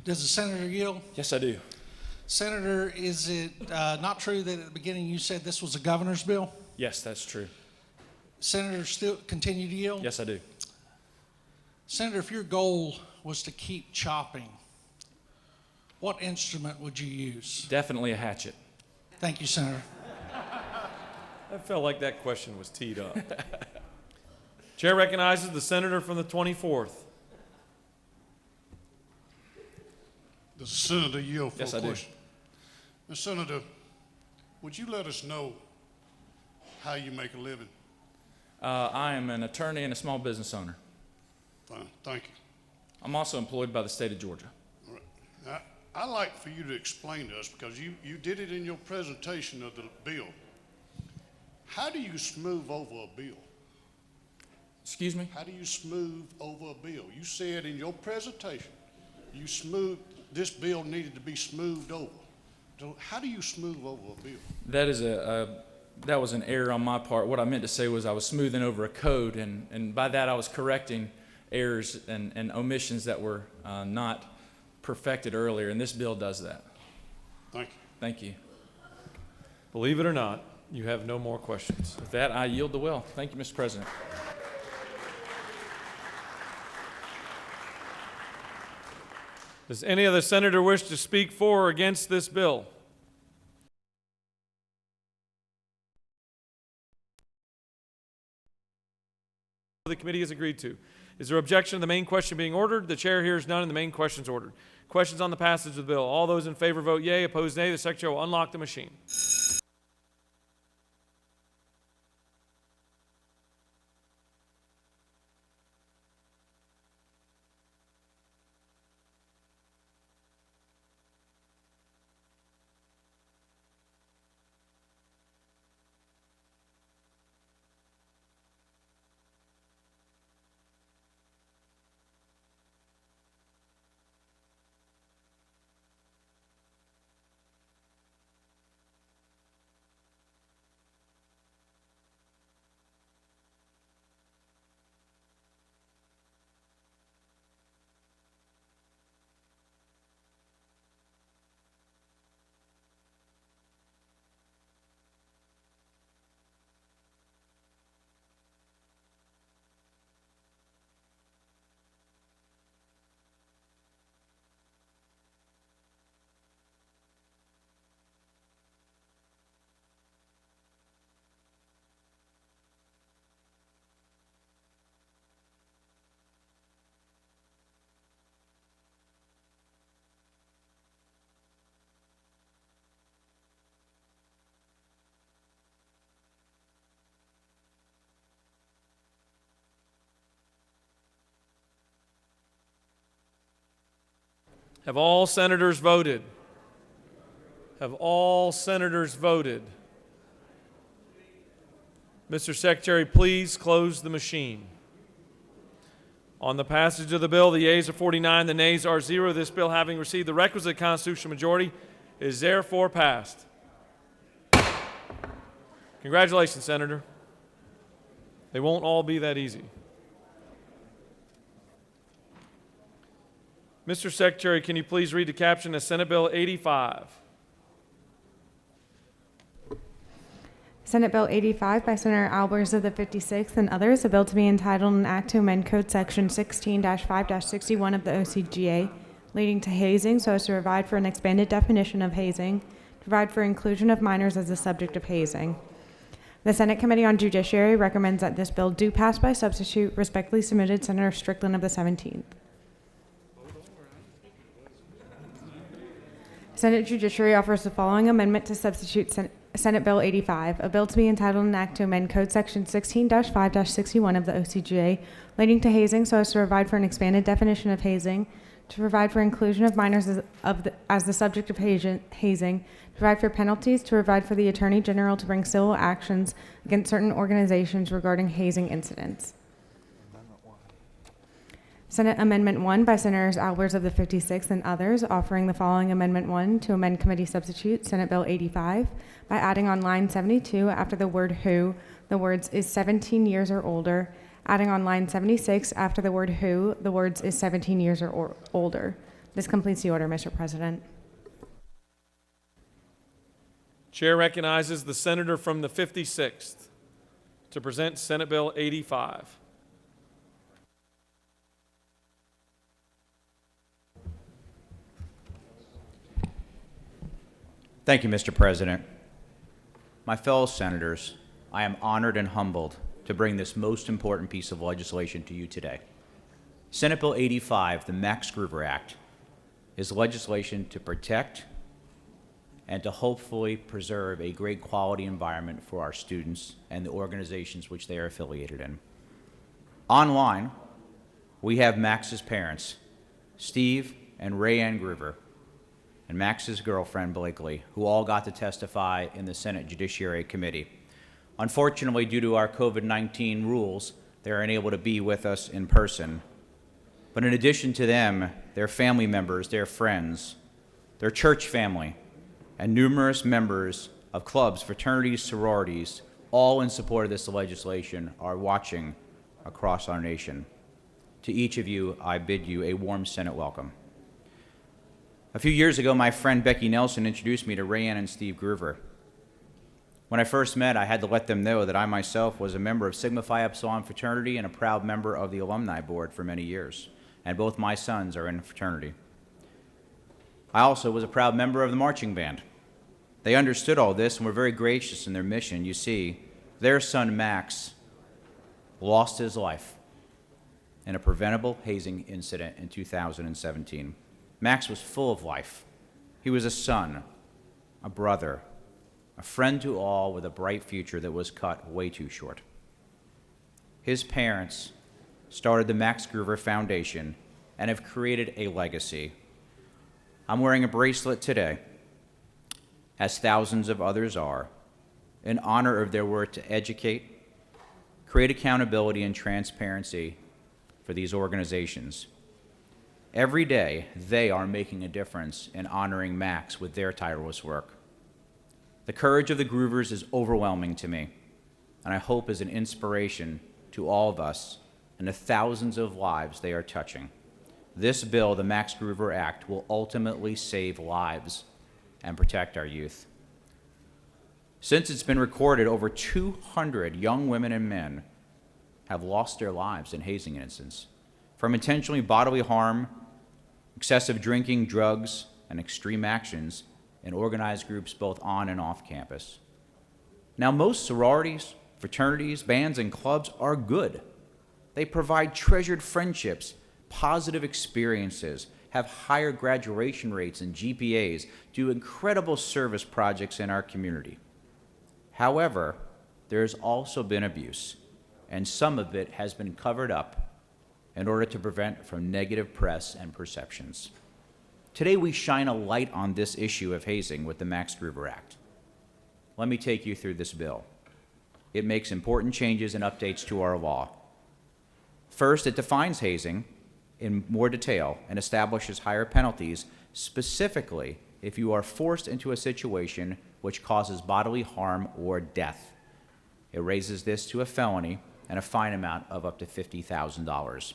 Does the senator yield? Yes, I do. Senator, is it not true that at the beginning you said this was a governor's bill? Yes, that's true. Senator, still continue to yield? Yes, I do. Senator, if your goal was to keep chopping, what instrument would you use? Definitely a hatchet. Thank you, Senator. I felt like that question was teed up. Chair recognizes the senator from the 24th. The senator yield for Yes, a I do. question. Mr. Senator, would you let us know how you make a living? I am an attorney and a small business owner. Fine, thank you. I'm also employed by the state of Georgia. All right. Now, I'd like for you to explain to us, because you did it in your presentation of the bill. How do you smooth over a bill? Excuse me? How do you smooth over a bill? You said in your presentation, this bill needed to be smoothed over. So how do you smooth over a bill? That is that was an error on my part. What I meant to say was I was smoothing over a code, and by that I was correcting errors and omissions that were not perfected earlier, and this bill does that. Thank you. Thank you. Believe it or not, you have no more questions. With that, I yield the will. Thank you, Mr. President. Does any other senator wish to speak for or against this bill? The committee has agreed to. Is there objection to the main question being ordered? The chair hears none and the main question is ordered. Questions on the passage of the bill. All those in favor vote yea. Opposed nay. The secretary will unlock the machine. Have all senators voted? Have all senators voted? Mr. Secretary, please close the machine. On the passage of the bill, the yeas are 49, the nays are 0. This bill, having received the requisite constitutional majority, is therefore passed. Congratulations, Senator. They won't all be that easy. Mr. Secretary, can you please read the caption of Senate Bill 85? Senate Bill 85 by Senator Albers of the 56th and others, a bill to be entitled an act to amend Code Section 16-5-61 of the OCGA, leading to hazing so as to provide for an expanded definition of hazing, provide for inclusion of minors as the subject of hazing. The Senate Committee on Judiciary recommends that this bill do pass by substitute. Respectfully submitted, Senator Strickland of the 17th. Senate Judiciary offers the following amendment to substitute Senate Bill 85, a bill to be entitled an act to amend Code Section 16-5-61 of the OCGA, relating to hazing so as to provide for an expanded definition of hazing, to provide for inclusion of minors as the subject of hazing, to provide for penalties, to provide for the Attorney General to bring civil actions against certain organizations regarding hazing incidents. Senate Amendment 1 by Senators Albers of the 56th and others, offering the following Amendment 1 to amend committee substitute Senate Bill 85 by adding on line 72 after the word who, the words is 17 years or older, adding on line 76 after the word who, the words is 17 years or older. This completes the order, Mr. President. Chair recognizes the senator from the 56th to present Senate Bill 85. Thank you, Mr. President. My fellow senators, I am honored and humbled to bring this most important piece of legislation to you today. Senate Bill 85, the Max Gruber Act, is legislation to protect and to hopefully preserve a great quality environment for our students and the organizations which they are affiliated in. Online, we have Max's parents, Steve and Ray Ann Gruber, and Max's girlfriend, Blakely, who all got to testify in the Senate Judiciary Committee. Unfortunately, due to our COVID-19 rules, they are unable to be with us in person. But in addition to them, their family members, their friends, their church family, and numerous members of clubs, fraternities, sororities, all in support of this legislation, are watching across our nation. To each of you, I bid you a warm Senate welcome. A few years ago, my friend Becky Nelson introduced me to Rayanne and Steve Gruber. When I first met, I had to let them know that I myself was a member of Sigma Phi Epsilon fraternity and a proud member of the alumni board for many years, and both my sons are in the fraternity. I also was a proud member of the marching band. They understood all this and were very gracious in their mission. You see, their son Max lost his life in a preventable hazing incident in 2017. Max was full of life. He was a son, a brother, a friend to all with a bright future that was cut way too short. His parents started the Max Gruber Foundation and have created a legacy. I'm wearing a bracelet today, as thousands of others are, in honor of their work to educate, create accountability and transparency for these organizations. Every day, they are making a difference in honoring Max with their tireless work. The courage of the Gruvers is overwhelming to me, and I hope is an inspiration to all of us and the thousands of lives they are touching. This bill, the Max Gruber Act, will ultimately save lives and protect our youth. Since it's been recorded, over 200 young women and men have lost their lives in hazing incidents, from intentionally bodily harm, excessive drinking, drugs, and extreme actions in organized groups both on and off campus. Now, most sororities, fraternities, bands, and clubs are good. They provide treasured friendships, positive experiences, have higher graduation rates and GPAs, do incredible service projects in our community. However, there's also been abuse, and some of it has been covered up in order to prevent from negative press and perceptions. Today, we shine a light on this issue of hazing with the Max Gruber Act. Let me take you through this bill. It makes important changes and updates to our law. First, it defines hazing in more detail and establishes higher penalties, specifically if you are forced into a situation which causes bodily harm or death. It raises this to a felony and a fine amount of up to $50,000.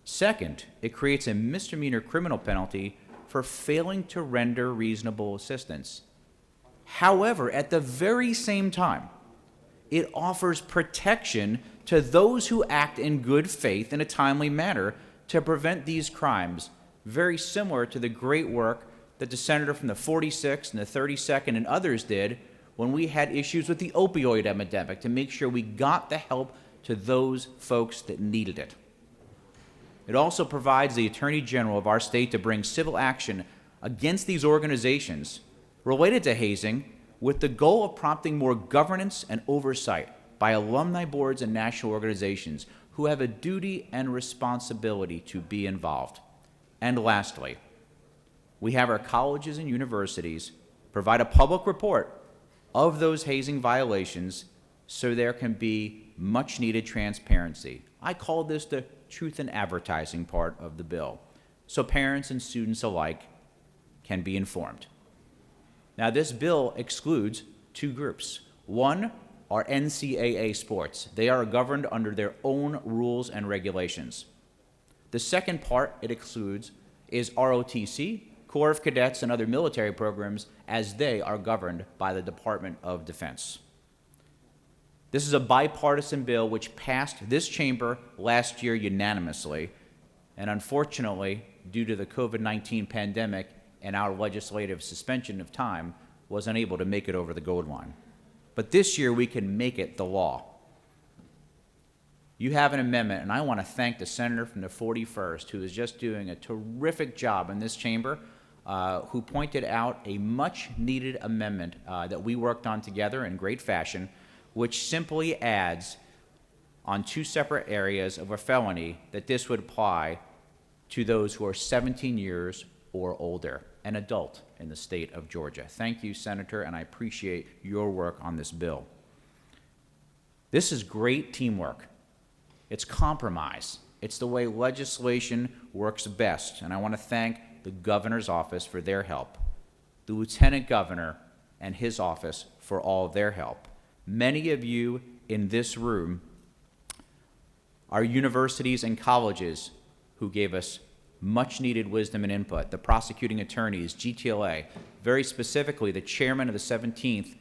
Second, it creates a misdemeanor criminal penalty for failing to render reasonable assistance. However, at the very same time, it offers protection to those who act in good faith in a timely manner to prevent these crimes, very similar to the great work that the senator from the 46th and the 32nd and others did when we had issues with the opioid epidemic to make sure we got the help to those folks that needed it. It also provides the Attorney General of our state to bring civil action against these organizations related to hazing with the goal of prompting more governance and oversight by alumni boards and national organizations who have a duty and responsibility to be involved. And lastly, we have our colleges and universities provide a public report of those hazing violations so there can be much needed transparency. I call this the truth in advertising part of the bill, so parents and students alike can be informed. Now, this bill excludes two groups. One are NCAA sports. They are governed under their own rules and regulations. The second part it excludes is ROTC, Corps of Cadets, and other military programs, as they are governed by the Department of Defense. This is a bipartisan bill which passed this chamber last year unanimously, and unfortunately, due to the COVID-19 pandemic and our legislative suspension of time, was unable to make it over the goal line. But this year, we can make it the law. You have an amendment, and I want to thank the senator from the 41st, who is just doing a terrific job in this chamber, who pointed out a much-needed amendment that we worked on together in great fashion, which simply adds on two separate areas of a felony that this would apply to those who are 17 years or older, an adult in the state of Georgia. Thank you, Senator, and I appreciate your work on this bill. This is great teamwork. It's compromise. It's the way legislation works best, and I want to thank the governor's office for their help, the lieutenant governor and his office for all of their help. Many of you in this room are universities and colleges who gave us much needed wisdom and input. The prosecuting attorneys, GTLA, very specifically the chairman of the 17th,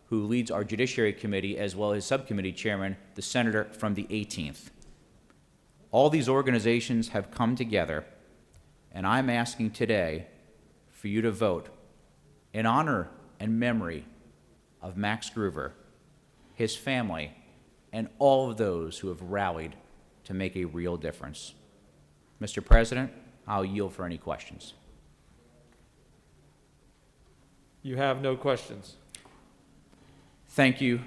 who leads our Judiciary Committee, as well as subcommittee chairman, the senator from the 18th. All these organizations have come together, and I'm asking today for you to vote in honor and memory of Max Groover, his family, and all of those who have rallied to make a real difference. Mr. President, I'll yield for any questions. You have no questions. Thank you,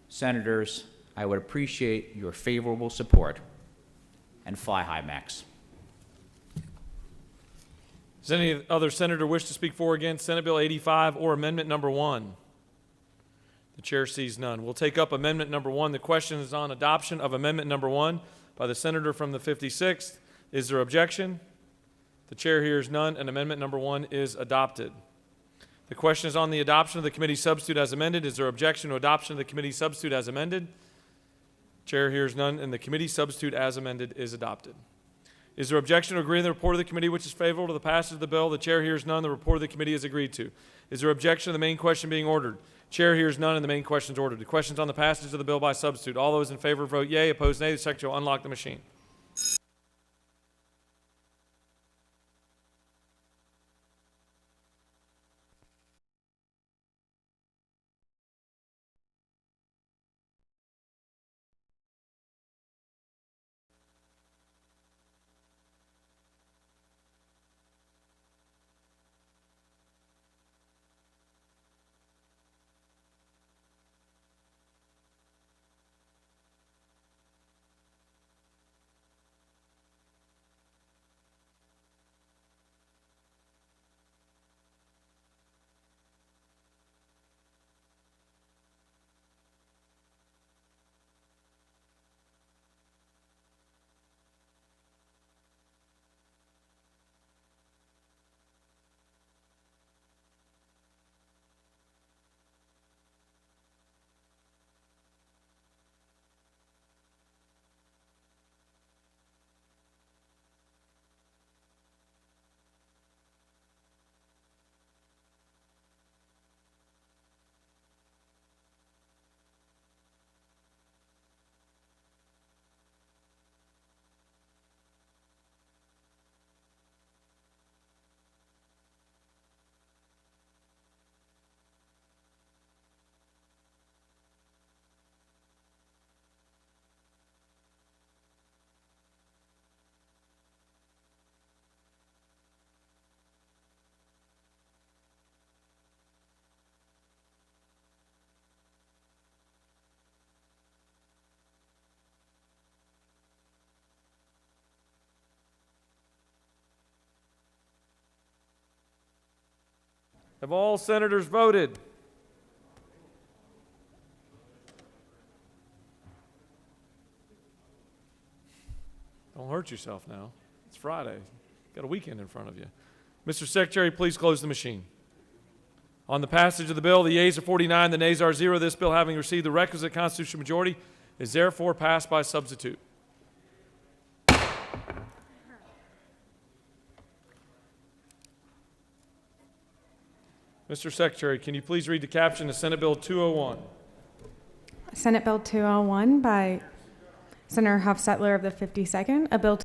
Senators. I would appreciate your favorable support, and fly high, Max. Does any other senator wish to speak for or against Senate Bill 85 or Amendment Number 1? The chair sees none. We'll take up Amendment Number 1. The question is on adoption of Amendment Number 1 by the senator from the 56th. Is there objection? The chair hears none, and Amendment Number 1 is adopted. The question is on the adoption of the committee substitute as amended. Is there objection to adoption of the committee substitute as amended? Chair hears none, and the committee substitute as amended is adopted. Is there objection to agreeing to the report of the committee which is favorable to the passage of the bill? The chair hears none. The report of the committee is agreed to. Is there objection to the main question being ordered? Chair hears none, and the main question is ordered. The question is on the passage of the bill by substitute. All those in favor vote yea. Opposed, nay. The secretary will unlock the machine. Have all senators voted? hurt yourself now. It's Friday. Got a weekend in front of you. Mr. Secretary, please close the machine. On the passage of the bill, the yeas are 49, the nays are 0. This bill, having received the requisite constitutional majority, is therefore passed by substitute. Mr. Secretary, can you please read the caption of Senate Bill 201? Senate Bill 201 by Senator Huffstetler of the 52nd, a bill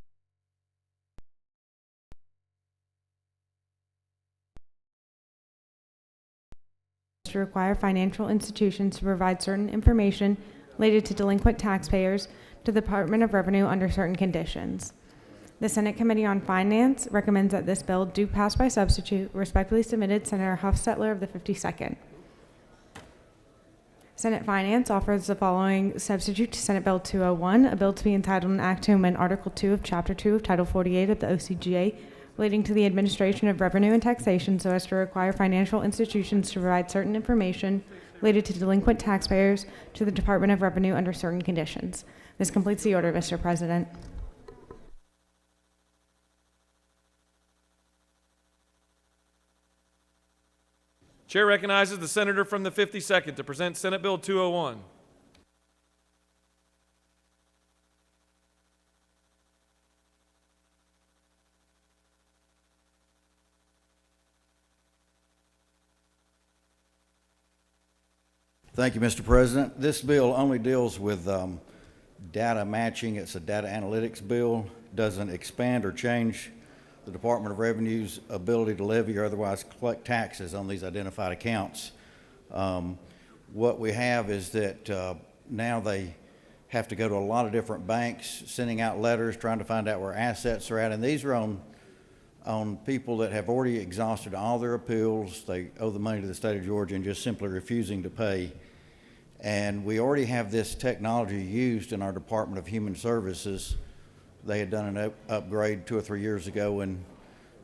to require financial institutions to provide certain information related to delinquent taxpayers to the Department of Revenue under certain conditions. The Senate Committee on Finance recommends that this bill do pass by substitute. Respectfully submitted, Senator Huffstetler of the 52nd. Senate Finance offers the following substitute to Senate Bill 201, a bill to be entitled an act to amend Article 2 of Chapter 2 of Title 48 of the OCGA relating to the administration of revenue and taxation so as to require financial institutions to provide certain information related to delinquent taxpayers to the Department of Revenue under certain conditions. This completes the order, Mr. President. Chair recognizes the senator from the 52nd to present Senate Bill 201. Thank you, Mr. President. This bill only deals with data matching. It's a data analytics bill. Doesn't expand or change the Department of Revenue's ability to levy or otherwise collect taxes on these identified accounts. What we have is that now they have to go to a lot of different banks, sending out letters, trying to find out where assets are at, and these are on people that have already exhausted all their appeals. They owe the money to the state of Georgia and just simply refusing to pay. And we already have this technology used in our Department of Human Services. They had done an upgrade 2 or 3 years ago and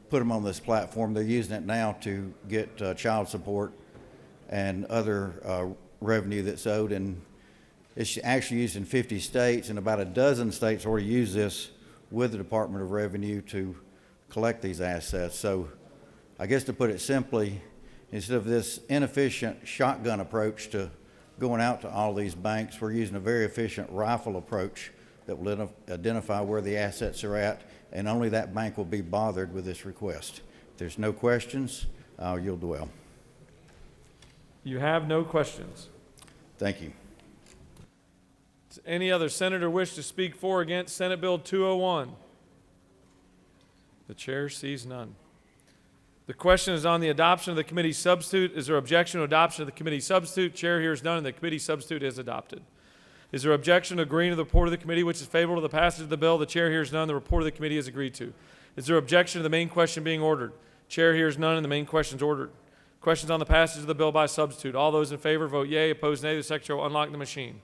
put them on this platform. They're using it now to get child support and other revenue that's owed. And it's actually used in 50 states, and about a dozen states already use this with the Department of Revenue to collect these assets. So I guess to put it simply, instead of this inefficient shotgun approach to going out to all these banks, we're using a very efficient rifle approach that will identify where the assets are at, and only that bank will be bothered with this request. If there's no questions, I'll yield the well. You have no questions. Thank you. Does any other senator wish to speak for or against Senate Bill 201? The chair sees none. The question is on the adoption of the committee substitute. Is there objection to adoption of the committee substitute? Chair hears none, and the committee substitute is adopted. Is there objection to agreeing to the report of the committee, which is favorable to the passage of the bill? The chair hears none. The report of the committee is agreed to. Is there objection to the main question being ordered? Chair hears none, and the main question is ordered. Questions on the passage of the bill by substitute. All those in favor vote yea. Opposed, nay. The secretary will unlock the machine.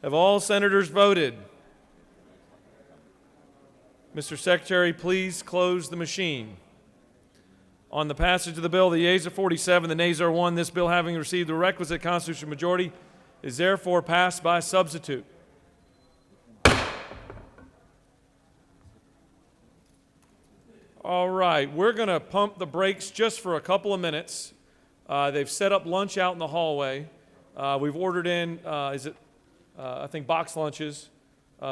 Have all senators voted? Mr. Secretary, please close the machine. On the passage of the bill, the yeas are 47, the nays are 1. This bill, having received the requisite constitutional majority, is therefore passed by substitute. All right, we're going to pump the brakes just for a couple of minutes. They've set up lunch out in the hallway. We've ordered in, I think, box lunches.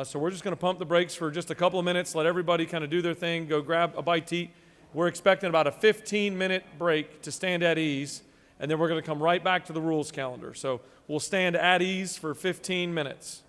So we're just going to pump the brakes for just a couple of minutes, let everybody kind of do their thing, go grab a bite to eat. We're expecting about a 15-minute break to stand at ease, and then we're going to come right back to the rules calendar. So we'll stand at ease for 15 minutes.